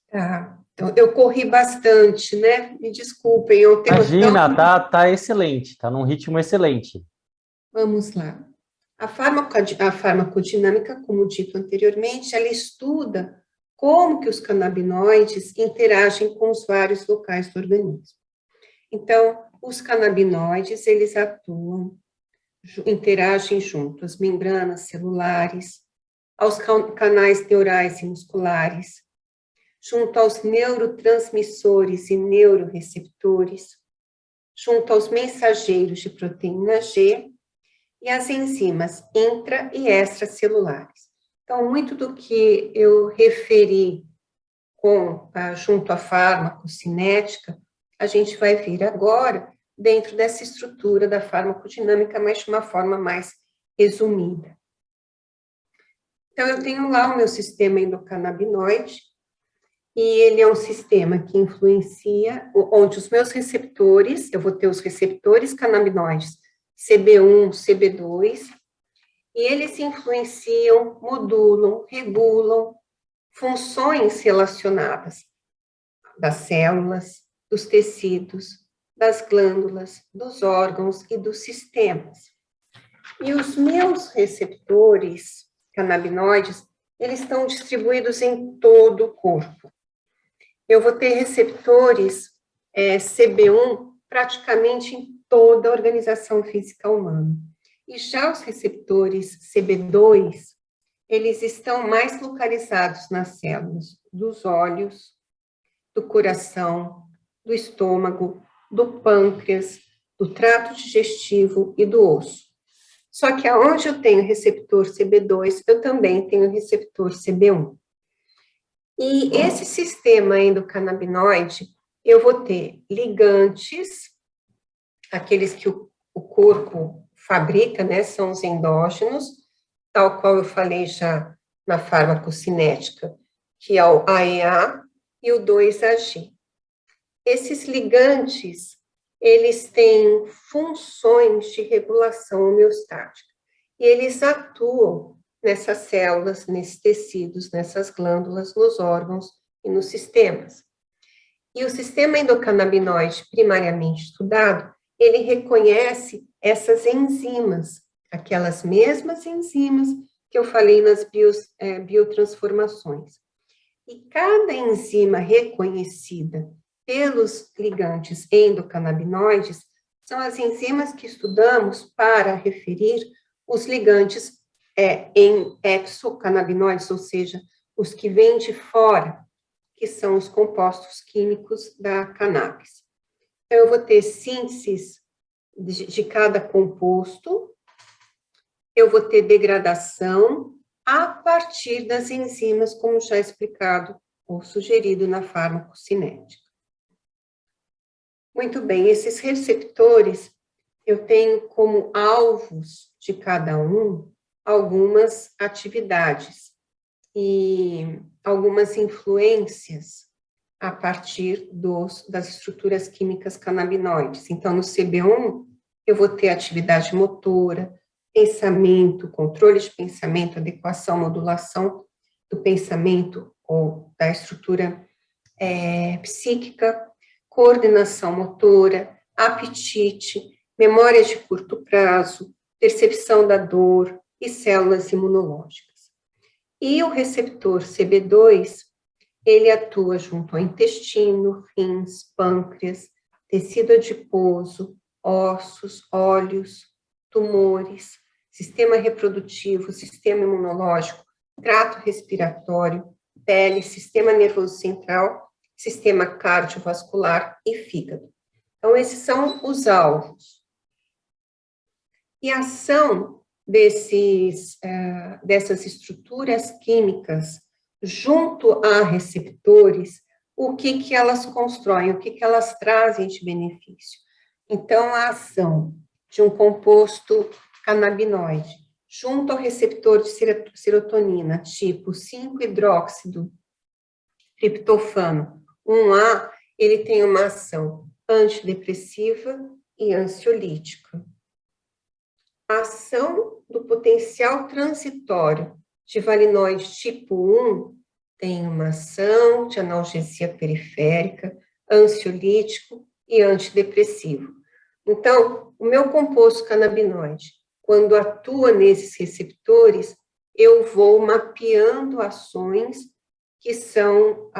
B: Tá, então eu corri bastante, né? Me desculpem, eu tenho...
A: Imagina, tá excelente, tá num ritmo excelente.
B: Vamos lá. A farmacodinâmica, como dito anteriormente, ela estuda como que os canabinoides interagem com os vários locais do organismo. Então, os canabinoides, eles atuam, interagem junto às membranas celulares, aos canais neurais e musculares, junto aos neurotransmissores e neuroreceptores, junto aos mensageiros de proteína G e as enzimas intra- e extracelulares. Então, muito do que eu referi junto à farmacocinética, a gente vai ver agora dentro dessa estrutura da farmacodinâmica, mas de uma forma mais resumida. Então, eu tenho lá o meu sistema endocannabinoide, e ele é um sistema que influencia, onde os meus receptores, eu vou ter os receptores canabinoides CB1, CB2, e eles influenciam, modulam, regulam funções relacionadas das células, dos tecidos, das glândulas, dos órgãos e dos sistemas. E os meus receptores canabinoides, eles estão distribuídos em todo o corpo. Eu vou ter receptores CB1 praticamente em toda a organização física humana. E já os receptores CB2, eles estão mais localizados nas células dos olhos, do coração, do estômago, do pâncreas, do trato digestivo e do osso. Só que aonde eu tenho receptor CB2, eu também tenho receptor CB1. E esse sistema endocannabinoide, eu vou ter ligantes, aqueles que o corpo fabrica, né, são os endógenos, tal qual eu falei já na farmacocinética, que é o AEA e o 2-AG. Esses ligantes, eles têm funções de regulação homeostática, e eles atuam nessas células, nesses tecidos, nessas glândulas, nos órgãos e nos sistemas. E o sistema endocannabinoide, primariamente estudado, ele reconhece essas enzimas, aquelas mesmas enzimas que eu falei nas biotransformações. E cada enzima reconhecida pelos ligantes endocannabinoides são as enzimas que estudamos para referir os ligantes em exocannabinoides, ou seja, os que vêm de fora, que são os compostos químicos da cannabis. Então, eu vou ter sínteses de cada composto, eu vou ter degradação a partir das enzimas, como já explicado ou sugerido na farmacocinética. Muito bem, esses receptores, eu tenho como alvos de cada um algumas atividades e algumas influências a partir das estruturas químicas canabinoides. Então, no CB1, eu vou ter atividade motora, pensamento, controle de pensamento, adequação, modulação do pensamento ou da estrutura psíquica, coordenação motora, apetite, memória de curto prazo, percepção da dor e células imunológicas. E o receptor CB2, ele atua junto ao intestino, rins, pâncreas, tecido adiposo, ossos, olhos, tumores, sistema reprodutivo, sistema imunológico, trato respiratório, pele, sistema nervoso central, sistema cardiovascular e fígado. Então, esses são os alvos. E a ação dessas estruturas químicas junto a receptores, o que elas constroem, o que elas trazem de benefício. Então, a ação de um composto canabinoide junto ao receptor de serotonina, tipo 5-hidróxido triptofano 1A, ele tem uma ação antidepressiva e ansiolítica. A ação do potencial transitório de valinoide tipo 1 tem uma ação de analgesia periférica, ansiolítico e antidepressivo. Então, o meu composto canabinoide, quando atua nesses receptores, eu vou mapeando ações que são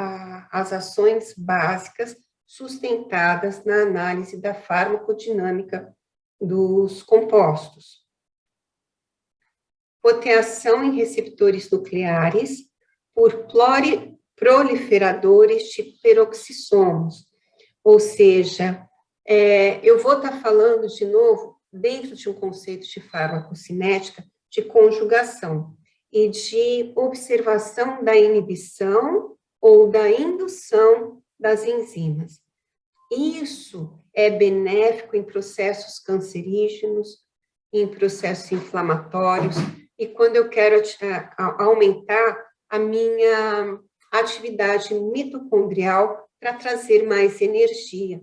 B: as ações básicas sustentadas na análise da farmacodinâmica dos compostos. Vou ter ação em receptores nucleares por proliferadores de peroxissomos, ou seja, eu vou estar falando de novo, dentro de um conceito de farmacocinética, de conjugação e de observação da inibição ou da indução das enzimas. Isso é benéfico em processos cancerígenos, em processos inflamatórios, e quando eu quero aumentar a minha atividade mitocondrial para trazer mais energia,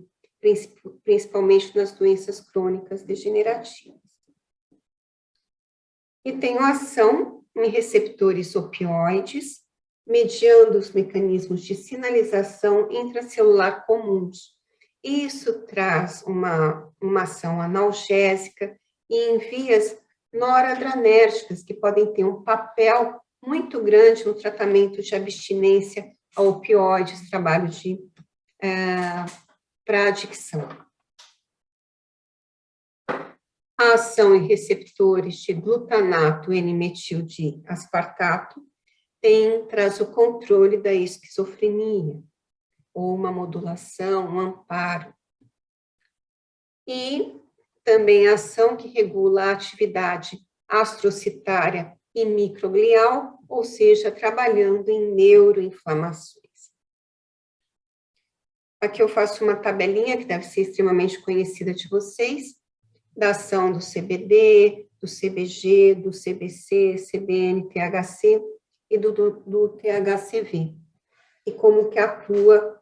B: principalmente nas doenças crônicas degenerativas. E tenho ação em receptores opioides, mediando os mecanismos de sinalização intracelular comuns. Isso traz uma ação analgésica e em vias noradrenérgicas, que podem ter um papel muito grande no tratamento de abstinência a opioides, trabalho para adicção. A ação em receptores de glutanato N-metil-diaspartato traz o controle da esquizofrenia, ou uma modulação, um amparo. E também a ação que regula a atividade astrocitária e microglial, ou seja, trabalhando em neuroinflamações. Aqui eu faço uma tabelinha que deve ser extremamente conhecida de vocês, da ação do CBD, do CBG, do CBC, CBN, THC e do THCV, e como que atua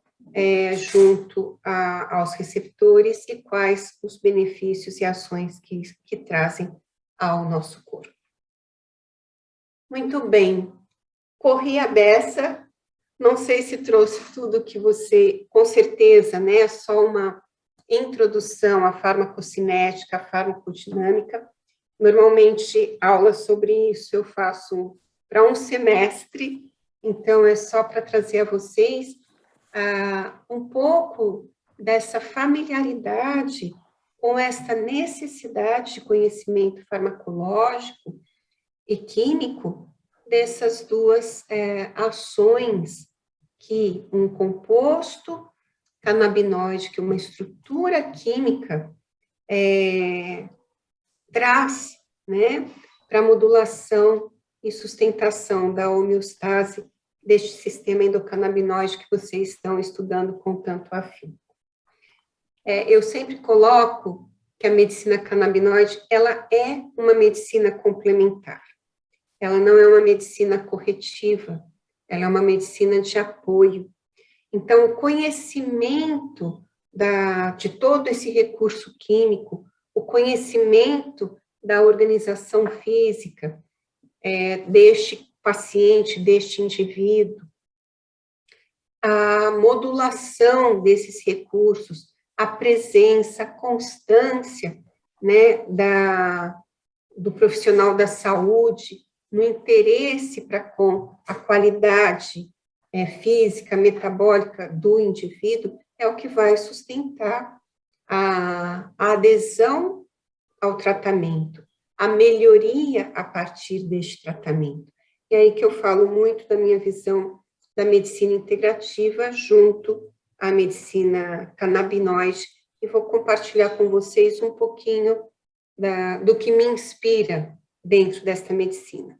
B: junto aos receptores e quais os benefícios e ações que trazem ao nosso corpo. Muito bem, corri a beça, não sei se trouxe tudo que você, com certeza, né, só uma introdução à farmacocinética, à farmacodinâmica. Normalmente, aulas sobre isso eu faço para um semestre, então é só para trazer a vocês um pouco dessa familiaridade com essa necessidade de conhecimento farmacológico e químico dessas duas ações que um composto canabinoide, que uma estrutura química traz, né, para modulação e sustentação da homeostase deste sistema endocannabinoide que vocês estão estudando com tanto afinco. Eu sempre coloco que a medicina canabinoide, ela é uma medicina complementar. Ela não é uma medicina corretiva, ela é uma medicina de apoio. Então, o conhecimento de todo esse recurso químico, o conhecimento da organização física deste paciente, deste indivíduo, a modulação desses recursos, a presença, a constância, né, do profissional da saúde, no interesse para com a qualidade física, metabólica do indivíduo, é o que vai sustentar a adesão ao tratamento, a melhoria a partir deste tratamento. E aí que eu falo muito da minha visão da medicina integrativa junto à medicina canabinoide, e vou compartilhar com vocês um pouquinho do que me inspira dentro desta medicina.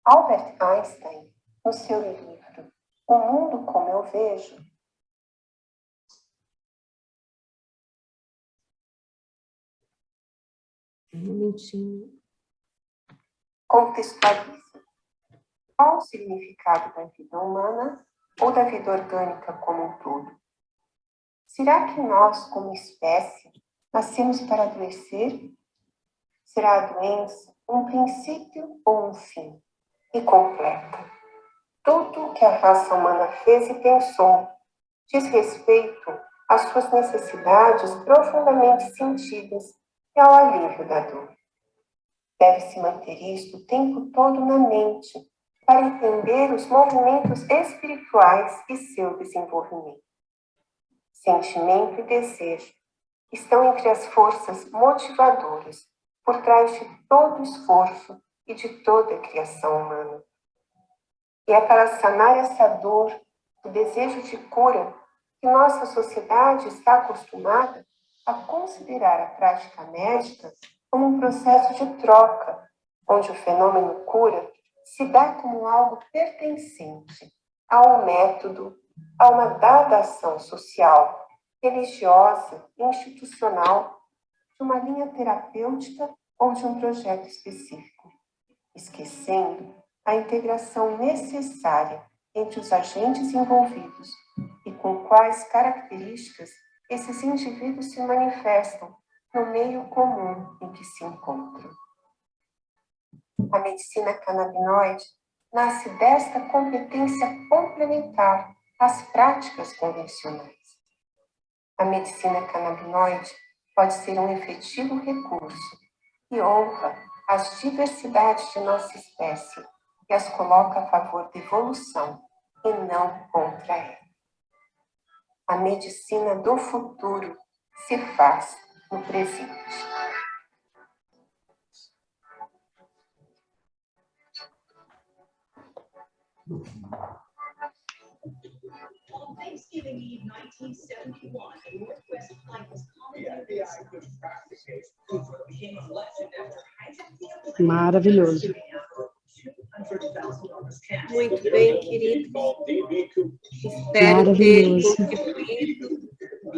D: Albert Einstein, no seu livro O Mundo Como Eu Vejo, contextualiza qual o significado da vida humana ou da vida orgânica como um todo. Será que nós, como espécie, nascemos para adoecer? Será a doença um princípio ou um fim? E completa. Tudo o que a raça humana fez e pensou diz respeito às suas necessidades profundamente sentidas e ao alívio da dor. Deve-se manter isto o tempo todo na mente, para entender os movimentos espirituais e seu desenvolvimento. Sentimento e desejo estão entre as forças motivadoras por trás de todo o esforço e de toda a criação humana. E é para sanar essa dor, o desejo de cura, que nossa sociedade está acostumada a considerar a prática médica como um processo de troca, onde o fenômeno cura se dá como algo pertencente a um método, a uma dada ação social, religiosa, institucional, de uma linha terapêutica ou de um projeto específico. esquecendo a integração necessária entre os agentes envolvidos e com quais características esses indivíduos se manifestam no meio comum em que se encontram. A medicina canabinoide nasce desta competência complementar às práticas convencionais. A medicina canabinoide pode ser um efetivo recurso e honra as diversidades de nossa espécie e as coloca a favor da evolução e não contra ela. A medicina do futuro se faz no presente.
E: On Thanksgiving Eve 1971, the Northwest flight was
F: Maravilhoso.
B: Muito bem, querido. Espero ter contribuído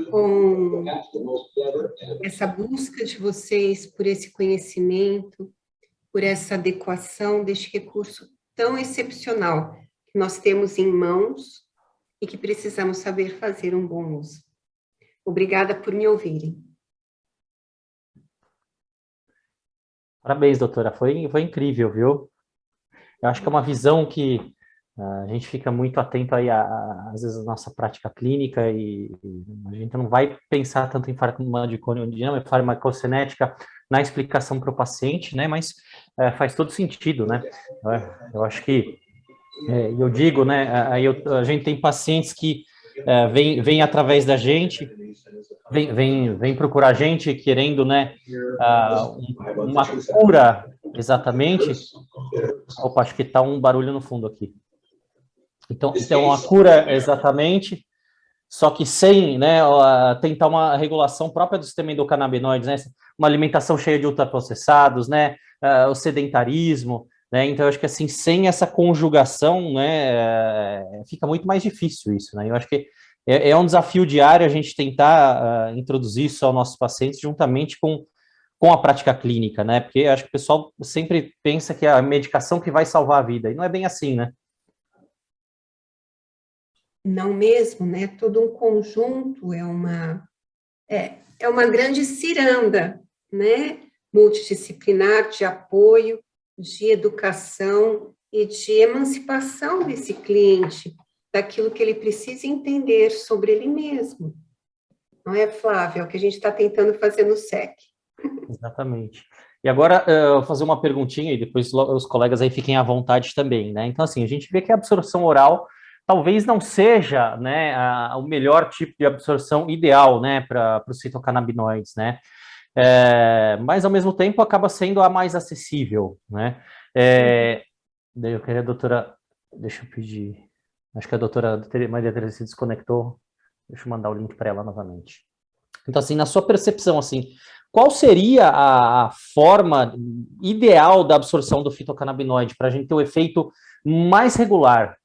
B: com essa busca de vocês por esse conhecimento, por essa adequação deste recurso tão excepcional que nós temos em mãos e que precisamos saber fazer um bom uso. Obrigada por me ouvirem.
A: Parabéns, doutora, foi incrível, viu? Eu acho que é uma visão que a gente fica muito atento aí, às vezes, à nossa prática clínica e a gente não vai pensar tanto em farmacodinâmica, farmacocinética na explicação para o paciente, né? Mas faz todo sentido, né? Eu acho que, eu digo, né? Aí a gente tem pacientes que vêm através da gente, vem procurar a gente querendo, né? Uma cura, exatamente. Opa, acho que está um barulho no fundo aqui. Então, uma cura exatamente, só que sem, né, tentar uma regulação própria do sistema endocannabinoide, né, uma alimentação cheia de ultraprocessados, né, o sedentarismo, né, então eu acho que assim, sem essa conjugação, né, fica muito mais difícil isso, né, eu acho que é um desafio diário a gente tentar introduzir isso aos nossos pacientes juntamente com a prática clínica, né, porque eu acho que o pessoal sempre pensa que é a medicação que vai salvar a vida, e não é bem assim, né.
B: Não mesmo, né? Todo um conjunto, é uma grande ciranda, né? Multidisciplinar de apoio, de educação e de emancipação desse cliente, daquilo que ele precisa entender sobre ele mesmo. Não é, Flávia? É o que a gente está tentando fazer no SEC.
A: Exatamente. E agora, eu vou fazer uma perguntinha e depois os colegas aí fiquem à vontade também, né? Então, assim, a gente vê que a absorção oral talvez não seja, né, o melhor tipo de absorção ideal, né, para os fitocannabinoides, né? Mas, ao mesmo tempo, acaba sendo a mais acessível, né? Eu queria a doutora... Deixa eu pedir... Acho que a doutora Maria Teresa se desconectou. Deixa eu mandar o link para ela novamente. Então, assim, na sua percepção, assim, qual seria a forma ideal da absorção do fitocannabinoide para a gente ter o efeito mais regular?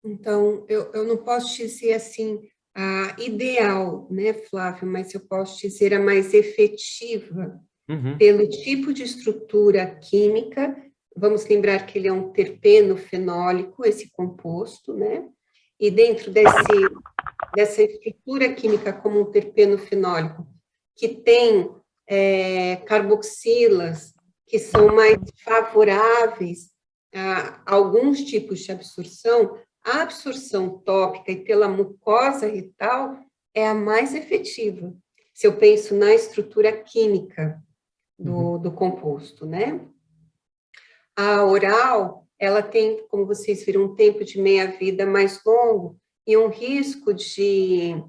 B: Então, eu não posso dizer assim, a ideal, né, Flávio, mas eu posso dizer a mais efetiva, pelo tipo de estrutura química. Vamos lembrar que ele é um terpeno fenólico, esse composto, né? E dentro dessa estrutura química como um terpeno fenólico, que tem carboxilas que são mais favoráveis a alguns tipos de absorção, a absorção tópica e pela mucosa retal é a mais efetiva, se eu penso na estrutura química do composto, né? A oral, ela tem, como vocês viram, um tempo de meia-vida mais longo e um risco de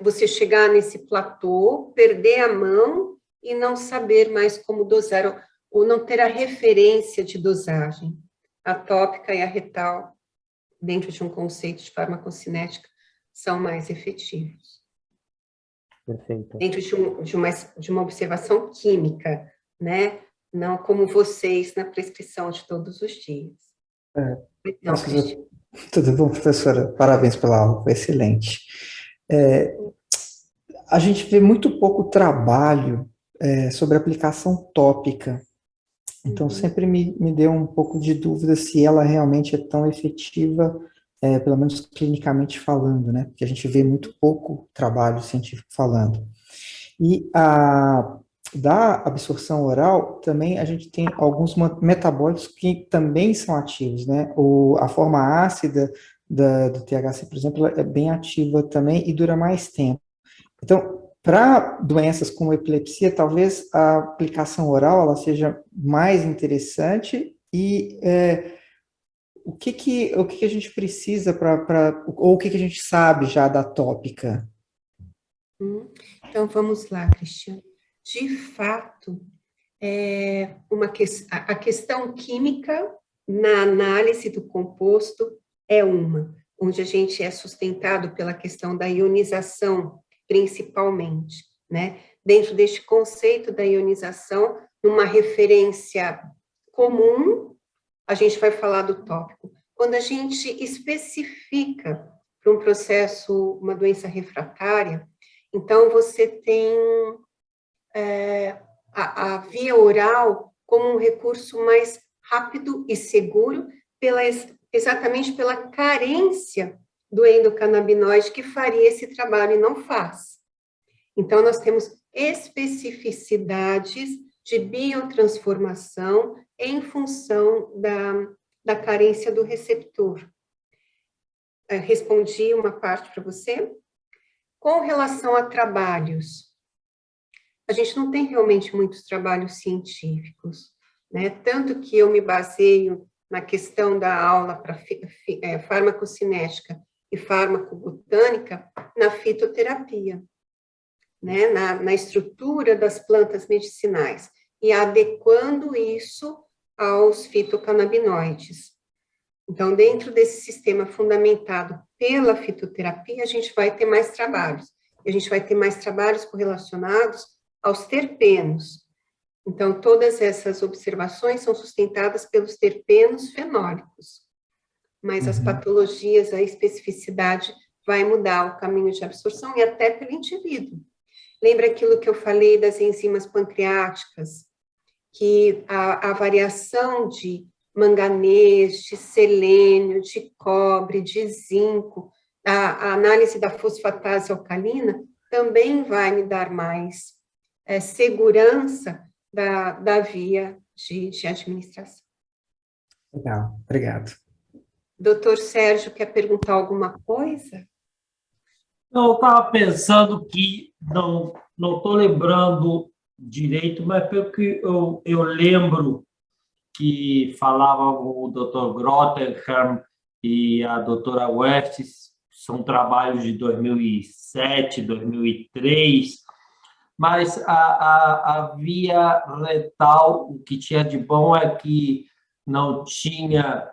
B: você chegar nesse platô, perder a mão e não saber mais como dosar, ou não ter a referência de dosagem. A tópica e a retal, dentro de um conceito de farmacocinética, são mais efetivos.
A: Perfeito.
B: Dentro de uma observação química, né? Não como vocês na prescrição de todos os dias. Não,
G: tudo bom, professora? Parabéns pela aula, foi excelente. A gente vê muito pouco trabalho sobre aplicação tópica Então, sempre me deu um pouco de dúvida se ela realmente é tão efetiva, pelo menos clinicamente falando, né? Porque a gente vê muito pouco trabalho científico falando. E da absorção oral, também a gente tem alguns metabólitos que também são ativos, né? A forma ácida do THC, por exemplo, é bem ativa também e dura mais tempo. Então, para doenças como epilepsia, talvez a aplicação oral ela seja mais interessante e o que a gente precisa ou o que a gente sabe já da tópica?
B: Então, vamos lá, Cristiano. De fato, a questão química na análise do composto é onde a gente é sustentado pela questão da ionização, principalmente, né? Dentro deste conceito da ionização, numa referência comum, a gente vai falar do tópico. Quando a gente especifica para um processo, uma doença refratária, então você tem a via oral como um recurso mais rápido e seguro, exatamente pela carência do endocannabinoide que faria esse trabalho e não faz. Então, nós temos especificidades de biotransformação em função da carência do receptor. Respondi uma parte para você. Com relação a trabalhos, a gente não tem realmente muitos trabalhos científicos, né? Tanto que eu me baseio na questão da aula para farmacocinética e farmacobotânica na fitoterapia, né? Na estrutura das plantas medicinais e adequando isso aos fitocannabinoides. Então, dentro desse sistema fundamentado pela fitoterapia, a gente vai ter mais trabalhos. E a gente vai ter mais trabalhos correlacionados aos terpenos. Então, todas essas observações são sustentadas pelos terpenos fenólicos. Mas as patologias, a especificidade vai mudar o caminho de absorção e até pelo indivíduo. Lembra aquilo que eu falei das enzimas pancreáticas? Que a variação de manganês, de selênio, de cobre, de zinco, a análise da fosfatase alcalina também vai me dar mais segurança da via de administração.
G: Legal, obrigado.
B: Doutor Sérgio, quer perguntar alguma coisa?
C: Eu estava pensando que, não estou lembrando direito, mas pelo que eu lembro que falavam o Dr. Grottenheim e a doutora West, são trabalhos de 2007, 2003, mas a via retal, o que tinha de bom é que não tinha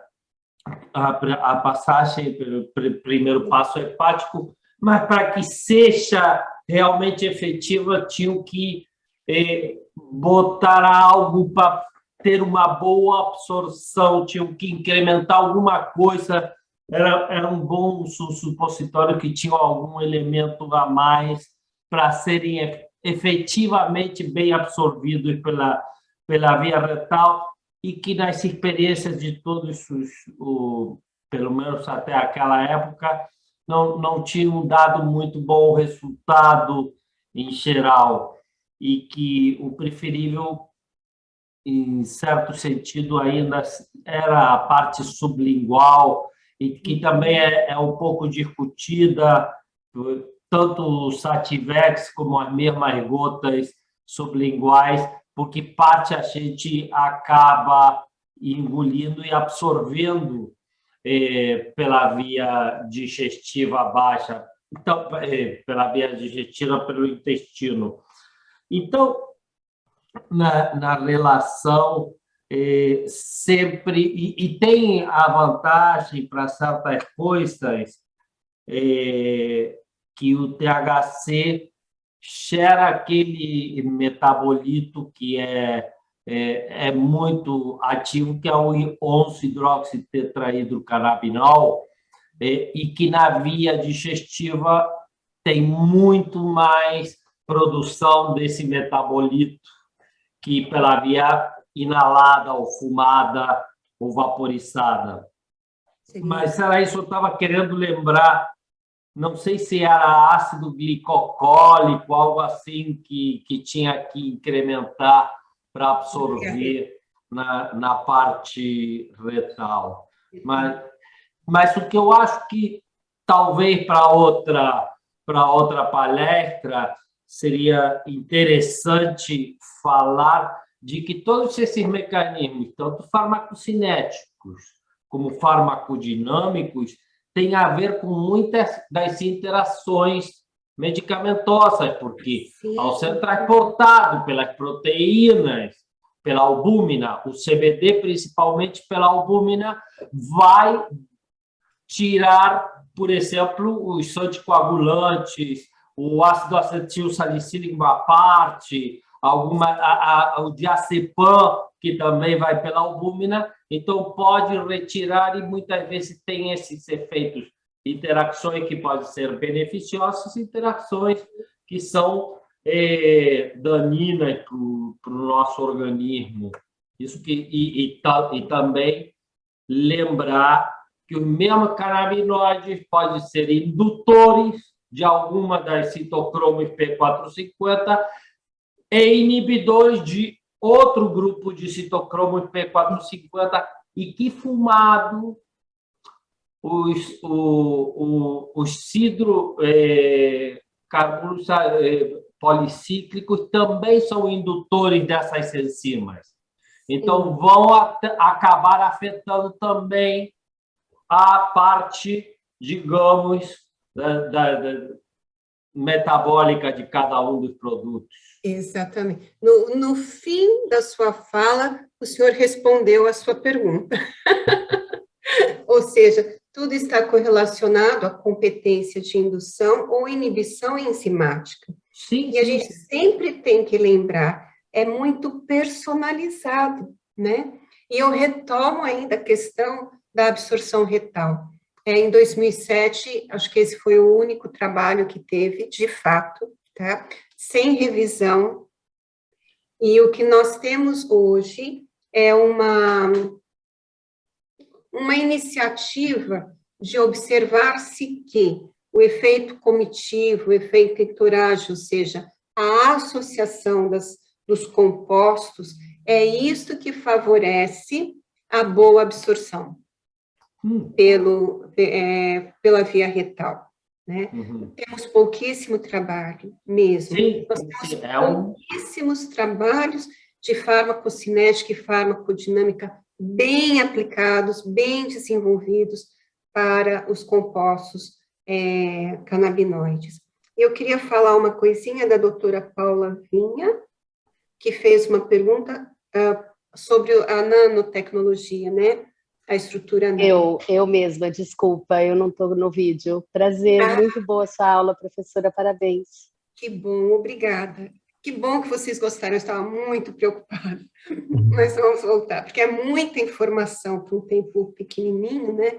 C: a passagem pelo primeiro passo hepático, mas para que seja realmente efetiva, tinham que botar algo para ter uma boa absorção, tinham que incrementar alguma coisa, era um bom supositório que tinha algum elemento a mais para serem efetivamente bem absorvidos pela via retal, e que nas experiências de todos pelo menos até aquela época, não tinham dado muito bom resultado em geral, e que o preferível, em certo sentido, ainda era a parte sublingual, e que também é um pouco discutida, tanto o Sativex como as mesmas gotas sublinguais, porque parte a gente acaba engolindo e absorvendo pela via digestiva baixa, então, pela via digestiva, pelo intestino. Então, na relação, sempre, e tem a vantagem para certas coisas, que o THC gera aquele metabolito que é muito ativo, que é o 11-hidroxitetraidrocannabinol, e que na via digestiva tem muito mais produção desse metabolito que pela via inalada ou fumada ou vaporizada.
B: Seria.
C: Mas era isso, eu estava querendo lembrar, não sei se era ácido glicocólico, algo assim que tinha que incrementar para absorver na parte retal. Mas o que eu acho que talvez para outra palestra seria interessante falar de que todos esses mecanismos, tanto farmacocinéticos como farmacodinâmicos, têm a ver com muitas das interações medicamentosas, porque ao ser transportado pelas proteínas, pela albúmina, o CBD, principalmente pela albúmina, vai tirar, por exemplo, os anticoagulantes, o ácido acetil salicílico uma parte, o diazepam, que também vai pela albúmina, então pode retirar e muitas vezes tem esses efeitos, interações que podem ser beneficiosas, interações que são daninas para o nosso organismo. Isso e também lembrar que os mesmos canabinoides podem ser indutores de alguma das citocromos P450 e inibidores de outro grupo de citocromos P450 e que fumado os carbonos policíclicos também são indutores dessas enzimas. Então, vão acabar afetando também a parte, digamos, metabólica de cada um dos produtos.
B: Exatamente. No fim da sua fala, o senhor respondeu a sua pergunta. Ou seja, tudo está correlacionado à competência de indução ou inibição enzimática.
C: Sim,
B: e a gente sempre tem que lembrar, é muito personalizado, né? E eu retomo ainda a questão da absorção retal. Em 2007, acho que esse foi o único trabalho que teve, de fato, tá? Sem revisão. E o que nós temos hoje é uma iniciativa de observar-se que o efeito comitivo, o efeito entourage, ou seja, a associação dos compostos, é isto que favorece a boa absorção pela via retal. Né? Temos pouquíssimo trabalho mesmo.
C: Sim,
B: Nós temos pouquíssimos trabalhos de farmacocinética e farmacodinâmica bem aplicados, bem desenvolvidos para os compostos canabinoides. Eu queria falar uma coisinha da doutora Paula Vinha, que fez uma pergunta sobre a nanotecnologia, né? A estrutura nano.
F: Eu mesma, desculpa, eu não estou no vídeo. Prazer, muito boa essa aula, professora, parabéns.
B: Que bom, obrigada. Que bom que vocês gostaram, eu estava muito preocupada. Mas vamos voltar, porque é muita informação para um tempo pequenininho, né?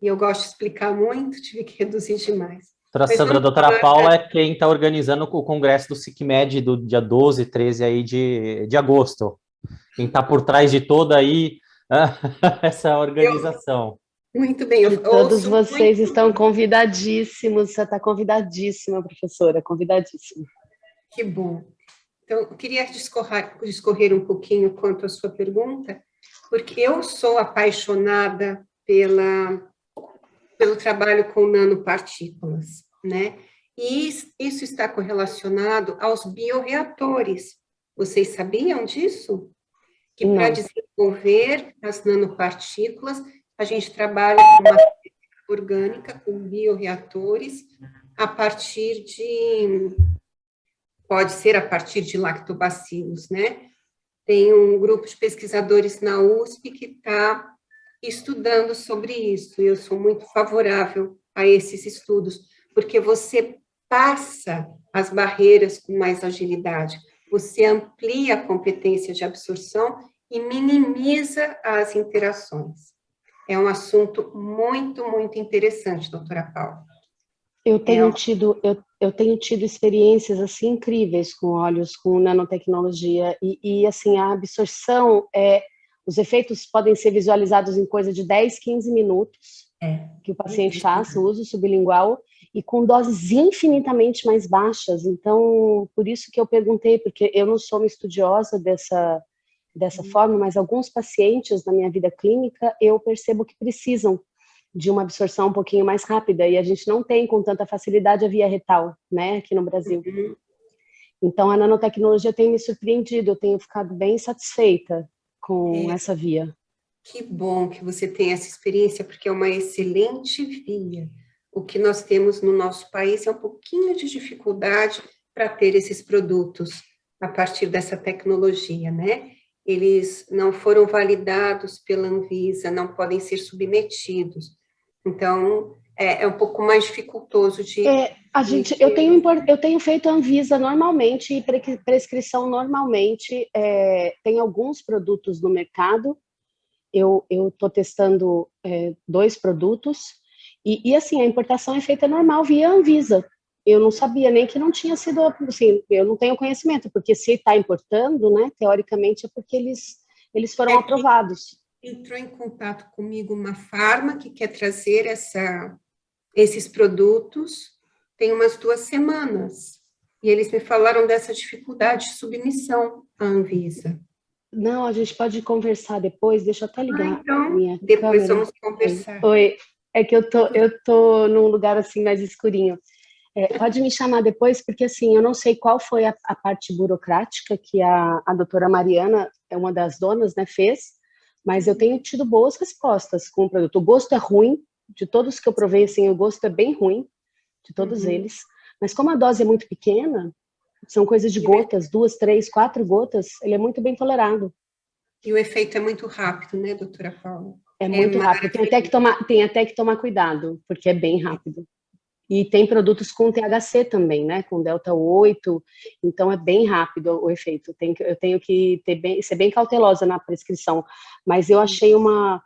B: E eu gosto de explicar muito, tive que reduzir demais.
A: Sandra, a doutora Paula é quem está organizando o congresso do SICMED do dia 12, 13 aí de agosto. Quem está por trás de toda aí essa organização.
B: Muito bem.
F: Todos vocês estão convidadíssimos, você está convidadíssima, professora, convidadíssima.
B: Que bom. Então, eu queria discorrer um pouquinho quanto à sua pergunta, porque eu sou apaixonada pelo trabalho com nanopartículas, né? E isso está correlacionado aos bioreatores. Vocês sabiam disso? Que para desenvolver as nanopartículas, a gente trabalha com matéria orgânica, com bioreatores, pode ser a partir de lactobacilos, né? Tem um grupo de pesquisadores na USP que está estudando sobre isso, e eu sou muito favorável a esses estudos, porque você passa as barreiras com mais agilidade, você amplia a competência de absorção e minimiza as interações. É um assunto muito, muito interessante, doutora Paula.
F: Eu tenho tido experiências assim incríveis com óleos, com nanotecnologia e assim a absorção os efeitos podem ser visualizados em coisa de 10, 15 minutos que o paciente faça, o uso sublingual e com doses infinitamente mais baixas. Então, por isso que eu perguntei, porque eu não sou uma estudiosa dessa forma, mas alguns pacientes na minha vida clínica eu percebo que precisam de uma absorção um pouquinho mais rápida, e a gente não tem com tanta facilidade a via retal, né, aqui no Brasil. Então, a nanotecnologia tem me surpreendido, eu tenho ficado bem satisfeita com essa via.
B: Que bom que você tem essa experiência, porque é uma excelente via. O que nós temos no nosso país é um pouquinho de dificuldade para ter esses produtos a partir dessa tecnologia, né? Eles não foram validados pela Anvisa, não podem ser submetidos. Então, é um pouco mais dificultoso de...
F: Eu tenho feito Anvisa normalmente e prescrição normalmente. Tem alguns produtos no mercado. Eu estou testando 2 produtos. E, assim, a importação é feita normal via Anvisa. Eu não sabia nem que não tinha sido... Assim, eu não tenho conhecimento, porque se está importando, né, teoricamente é porque eles foram aprovados.
B: Entrou em contato comigo uma farma que quer trazer esses produtos, tem umas 2 semanas, e eles me falaram dessa dificuldade de submissão à Anvisa.
F: Não, a gente pode conversar depois, deixa eu até ligar
B: então,
F: minha
B: depois
F: câmera.
B: vamos conversar.
F: Oi, é que eu tô num lugar assim mais escurinho. Pode me chamar depois, porque assim, eu não sei qual foi a parte burocrática que a doutora Mariana, é uma das donas, né, fez, mas eu tenho tido boas respostas com o produto. O gosto é ruim, de todos que eu provei, assim, o gosto é bem ruim, de todos eles, mas como a dose é muito pequena, são coisas de gotas, 2, 3, 4 gotas, ele é muito bem tolerado.
B: E o efeito é muito rápido, né, doutora Paula?
F: É muito rápido, tem até que tomar cuidado, porque é bem rápido. E tem produtos com THC também, né, com delta 8, então é bem rápido o efeito. Eu tenho que ser bem cautelosa na prescrição, mas eu achei uma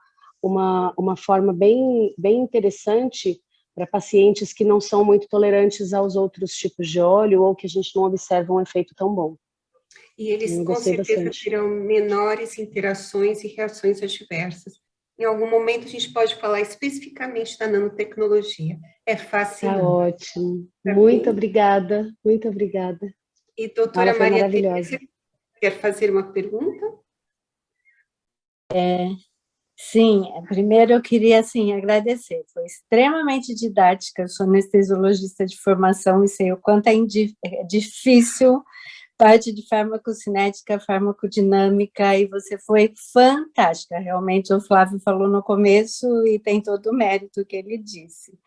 F: forma bem interessante para pacientes que não são muito tolerantes aos outros tipos de óleo ou que a gente não observa um efeito tão bom.
B: E eles com certeza terão menores interações e reações adversas. Em algum momento a gente pode falar especificamente da nanotecnologia. É fascinante.
F: Tá ótimo. Muito obrigada, muito obrigada.
B: E doutora
F: Maria
B: maravilhosa. Quer fazer uma pergunta?
H: Sim, primeiro eu queria, assim, agradecer. Foi extremamente didática, eu sou anestesiologista de formação e sei o quanto é difícil parte de farmacocinética, farmacodinâmica, e você foi fantástica, realmente o Flávio falou no começo e tem todo o mérito que ele disse.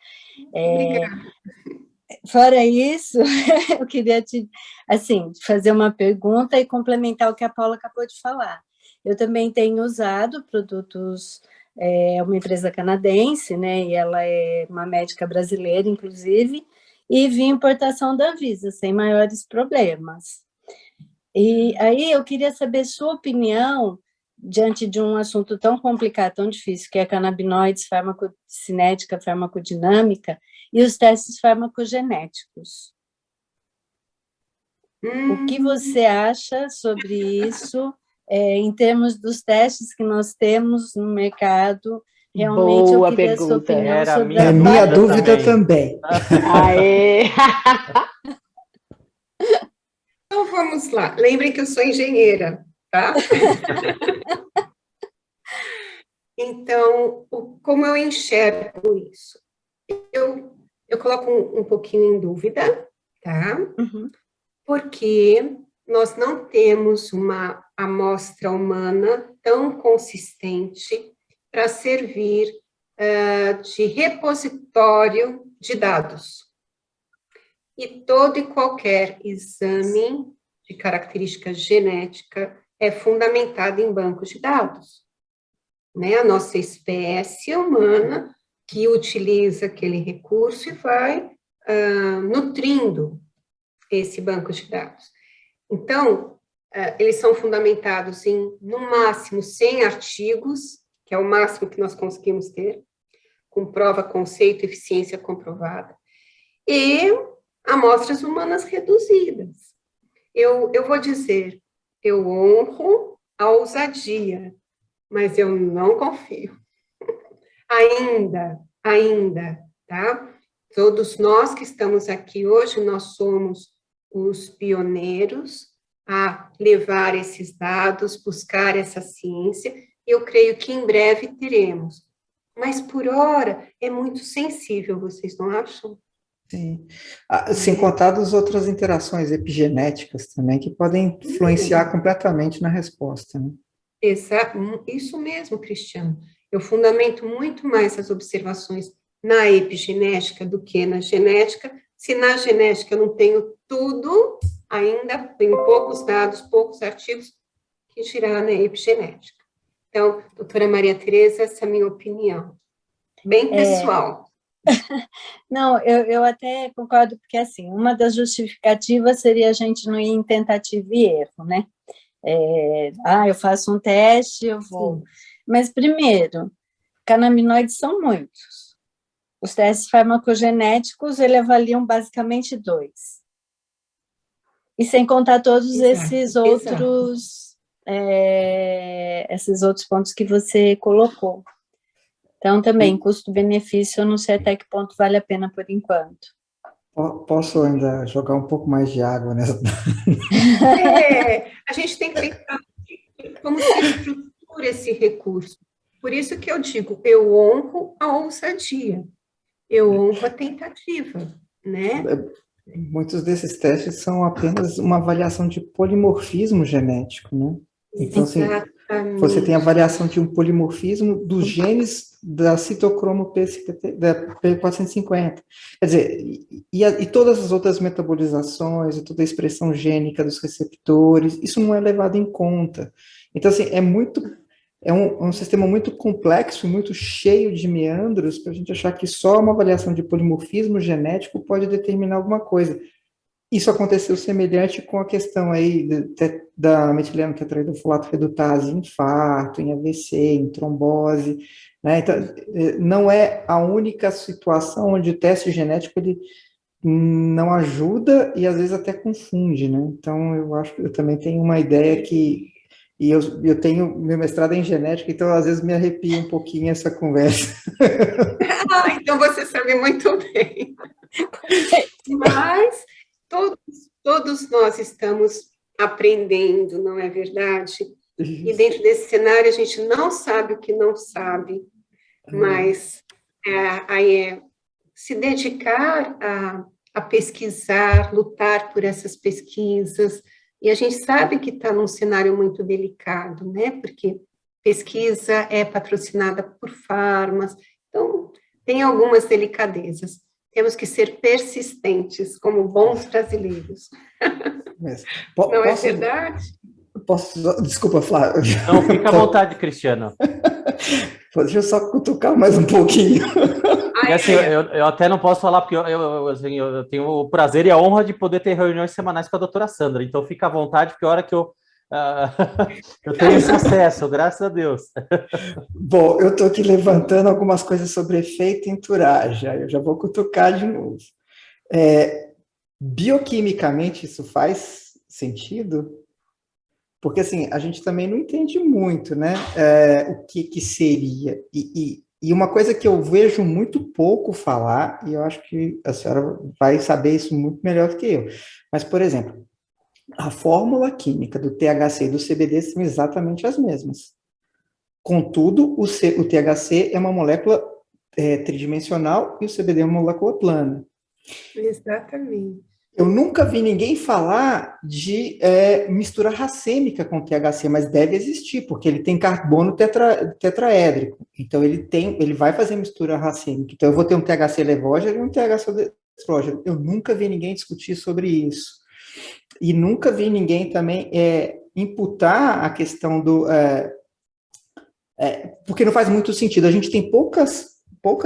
B: Obrigada.
H: Fora isso, eu queria fazer uma pergunta e complementar o que a Paula acabou de falar. Eu também tenho usado produtos, uma empresa canadense, né, e ela é uma médica brasileira, inclusive, e vi importação da Anvisa, sem maiores problemas. E aí eu queria saber sua opinião diante de um assunto tão complicado, tão difícil, que é canabinoides, farmacocinética, farmacodinâmica e os testes farmacogenéticos. O que você acha sobre isso, em termos dos testes que nós temos no mercado? Realmente
F: Boa
H: eu queria
F: pergunta.
H: a sua opinião sobre
G: É minha dúvida também.
F: Aê!
B: Então, vamos lá. Lembrem que eu sou engenheira, tá? Então, como eu enxergo isso? Eu coloco um pouquinho em dúvida, tá? Porque nós não temos uma amostra humana tão consistente para servir de repositório de dados. E todo e qualquer exame de característica genética é fundamentado em bancos de dados. Né? A nossa espécie humana que utiliza aquele recurso e vai nutrindo esse banco de dados. Então, eles são fundamentados em, no máximo, 100 artigos, que é o máximo que nós conseguimos ter, com prova, conceito, eficiência comprovada. e amostras humanas reduzidas. Eu vou dizer, eu honro a ousadia, mas eu não confio. Ainda, tá? Todos nós que estamos aqui hoje, nós somos os pioneiros a levar esses dados, buscar essa ciência, e eu creio que em breve teremos. Mas, por hora, é muito sensível, vocês não acham?
G: Sim. Sem contar das outras interações epigenéticas também, que podem influenciar completamente na resposta, né?
B: Isso mesmo, Cristiano. Eu fundamento muito mais as observações na epigenética do que na genética. Se na genética eu não tenho tudo, ainda tenho poucos dados, poucos artigos, que girar na epigenética. Então, doutora Maria Tereza, essa é a minha opinião. Bem pessoal.
H: Não, eu até concordo, porque, assim, uma das justificativas seria a gente não ir em tentativa e erro, né? Eu faço um teste, eu vou. Sim. Mas, primeiro, canabinoides são muitos. Os testes farmacogenéticos, eles avaliam basicamente 2. E sem contar todos esses outros pontos que você colocou. Então, também, custo-benefício, eu não sei até que ponto vale a pena por enquanto.
G: Posso ainda jogar um pouco mais de água nessa?
B: A gente tem que pensar como se estrutura esse recurso. Por isso que eu digo, eu honro a ousadia, eu honro a tentativa, né?
G: Muitos desses testes são apenas uma avaliação de polimorfismo genético, né? Então, assim, você tem a variação de um polimorfismo dos genes da citocromo P450. Quer dizer, e todas as outras metabolizações, e toda a expressão gênica dos receptores, isso não é levado em conta. Então, assim, é um sistema muito complexo, muito cheio de meandros, para a gente achar que só uma avaliação de polimorfismo genético pode determinar alguma coisa. Isso aconteceu semelhante com a questão aí da metileno tetraidrofolato redutase em infarto, em AVC, em trombose, né? Então, não é a única situação onde o teste genético ele não ajuda e às vezes até confunde, né? Então, eu também tenho uma ideia que, e eu tenho meu mestrado em genética, então às vezes me arrepia um pouquinho essa conversa.
B: Então você sabe muito bem. Mas todos nós estamos aprendendo, não é verdade? E dentro desse cenário a gente não sabe o que não sabe, mas se dedicar a pesquisar, lutar por essas pesquisas, e a gente sabe que está num cenário muito delicado, né? Porque pesquisa é patrocinada por farmas, então tem algumas delicadezas. Temos que ser persistentes, como bons brasileiros. Não é verdade?
G: Desculpa, Flávio.
A: Não, fica à vontade, Cristiano.
G: Deixa eu só cutucar mais um pouquinho.
A: Assim, eu até não posso falar, porque eu tenho o prazer e a honra de poder ter reuniões semanais com a doutora Sandra, então fica à vontade, porque a hora que eu tenho esse acesso, graças a Deus.
G: Bom, eu estou aqui levantando algumas coisas sobre efeito entourage, eu já vou cutucar de novo. Bioquimicamente, isso faz sentido? Porque, assim, a gente também não entende muito, né, o que seria. E uma coisa que eu vejo muito pouco falar, e eu acho que a senhora vai saber isso muito melhor do que eu, mas, por exemplo, a fórmula química do THC e do CBD são exatamente as mesmas. Contudo, o THC é uma molécula tridimensional e o CBD é uma molécula plana.
B: Exatamente.
G: Eu nunca vi ninguém falar de mistura racêmica com THC, mas deve existir, porque ele tem carbono tetraédrico. Então, ele vai fazer mistura racêmica. Então, eu vou ter um THC levógeno e um THC estrógeno. Eu nunca vi ninguém discutir sobre isso. E nunca vi ninguém também imputar a questão do... porque não faz muito sentido. A gente tem poucas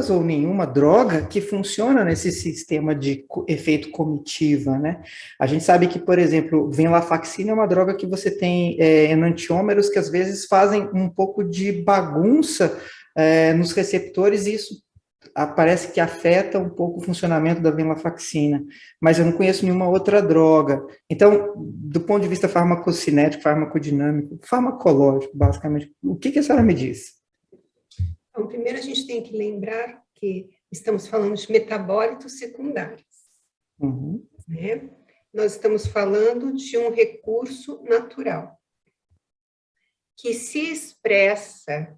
G: ou nenhuma droga que funciona nesse sistema de efeito comitiva, né? A gente sabe que, por exemplo, venlafaxina é uma droga que você tem enantiômeros que às vezes fazem um pouco de bagunça nos receptores, e isso parece que afeta um pouco o funcionamento da venlafaxina, mas eu não conheço nenhuma outra droga. Então, do ponto de vista farmacocinético, farmacodinâmico, farmacológico, basicamente, o que a senhora me diz?
B: Então, primeiro a gente tem que lembrar que estamos falando de metabólitos secundários, né? Nós estamos falando de um recurso natural que se expressa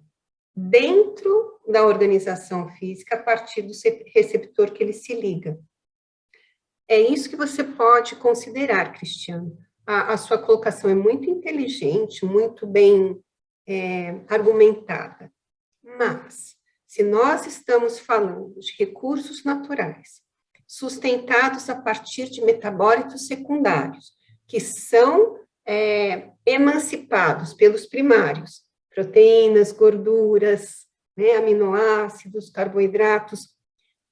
B: dentro da organização física a partir do receptor que ele se liga. É isso que você pode considerar, Cristiano. A sua colocação é muito inteligente, muito bem argumentada. Mas, se nós estamos falando de recursos naturais, sustentados a partir de metabólitos secundários, que são emancipados pelos primários, proteínas, gorduras, né, aminoácidos, carboidratos,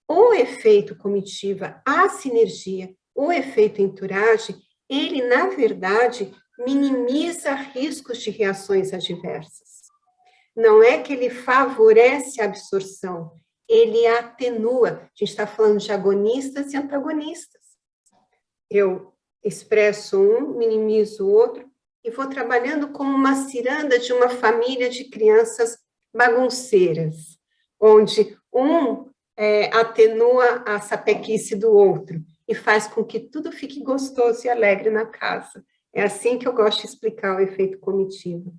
B: o efeito comitiva, a sinergia, o efeito entourage, ele, na verdade, minimiza riscos de reações adversas. Não é que ele favorece a absorção, ele atenua. A gente está falando de agonistas e antagonistas. Eu expresso um, minimizo o outro, e vou trabalhando como uma ciranda de uma família de crianças bagunceiras, onde um atenua a sapequice do outro e faz com que tudo fique gostoso e alegre na casa. É assim que eu gosto de explicar o efeito comitivo.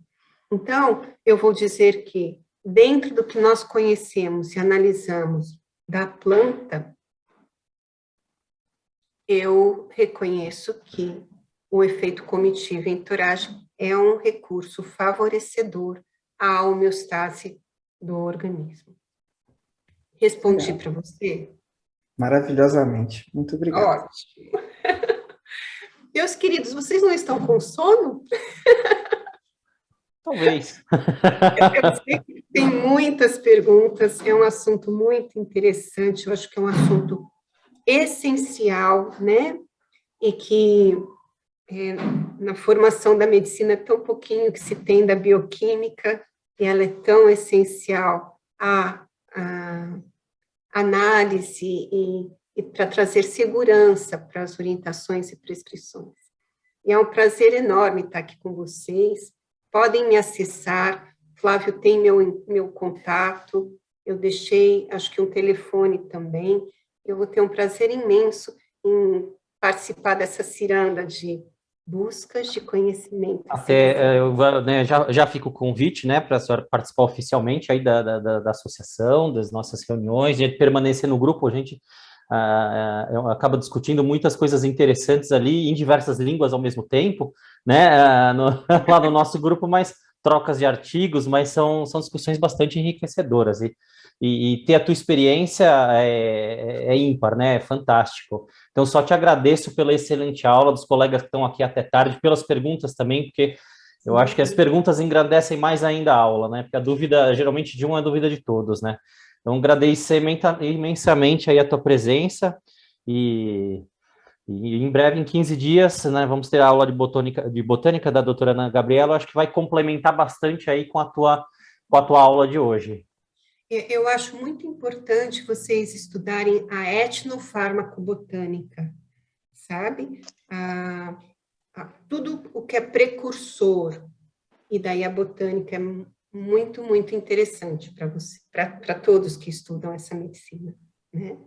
B: Então, eu vou dizer que, dentro do que nós conhecemos e analisamos da planta, eu reconheço que o efeito comitivo em entourage é um recurso favorecedor à homeostase do organismo. Respondi para você?
G: Maravilhosamente. Muito obrigado.
B: Ótimo. Meus queridos, vocês não estão com sono?
A: Talvez.
B: Eu sei que tem muitas perguntas, é um assunto muito interessante, eu acho que é um assunto essencial, né? E que na formação da medicina é tão pouquinho que se tem da bioquímica, e ela é tão essencial à análise e para trazer segurança para as orientações e prescrições. E é um prazer enorme estar aqui com vocês. Podem me acessar, Flávio tem meu contato, eu deixei, acho que um telefone também. Eu vou ter um prazer imenso em participar dessa ciranda de buscas de conhecimento.
A: Até eu já fica o convite, né, para a senhora participar oficialmente aí da associação, das nossas reuniões, de permanecer no grupo. A gente acaba discutindo muitas coisas interessantes ali, em diversas línguas ao mesmo tempo, né, lá no nosso grupo, mas trocas de artigos, mas são discussões bastante enriquecedoras, e ter a tua experiência é ímpar, né, é fantástico. Então, só te agradeço pela excelente aula, dos colegas que estão aqui até tarde, pelas perguntas também, porque eu acho que as perguntas engrandecem mais ainda a aula, né, porque a dúvida, geralmente, de um é a dúvida de todos, né. Então, agradeço imensamente aí a tua presença, e em breve, em 15 dias, né, vamos ter a aula de botânica da doutora Ana Gabriela. Acho que vai complementar bastante aí com a tua aula de hoje.
B: Eu acho muito importante vocês estudarem a etnofarmacobotânica, sabe? Tudo o que é precursor, e daí a botânica é muito, muito interessante para todos que estudam essa medicina, né?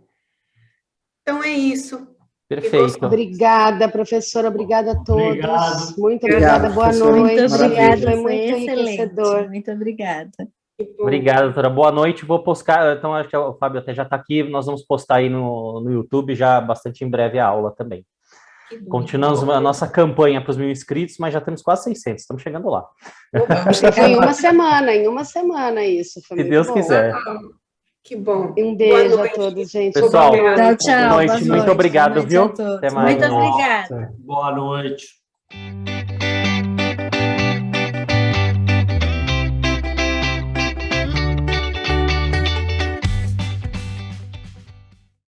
B: Então, é isso.
A: Perfeito.
F: Obrigada, professora, obrigada a todos.
C: Obrigado.
F: Muito obrigada, boa noite.
H: Muito obrigada,
F: Foi
H: foi
F: muito
H: excelente.
F: enriquecedor.
H: Muito obrigada.
A: Obrigado, doutora. Boa noite. Vou postar, então acho que o Fábio até já está aqui, nós vamos postar aí no YouTube já bastante em breve a aula também. Continuamos a nossa campanha para os 1.000 inscritos, mas já temos quase 600, estamos chegando lá.
F: Foi em uma semana isso. Foi
A: Se
F: muito
A: Deus
F: bom.
A: quiser.
B: Que bom.
F: Um beijo a todos, gente.
A: Pessoal,
H: Tchau,
A: boa noite, muito obrigado, viu?
H: Até
A: mais.
H: Muito obrigada.
C: Boa noite.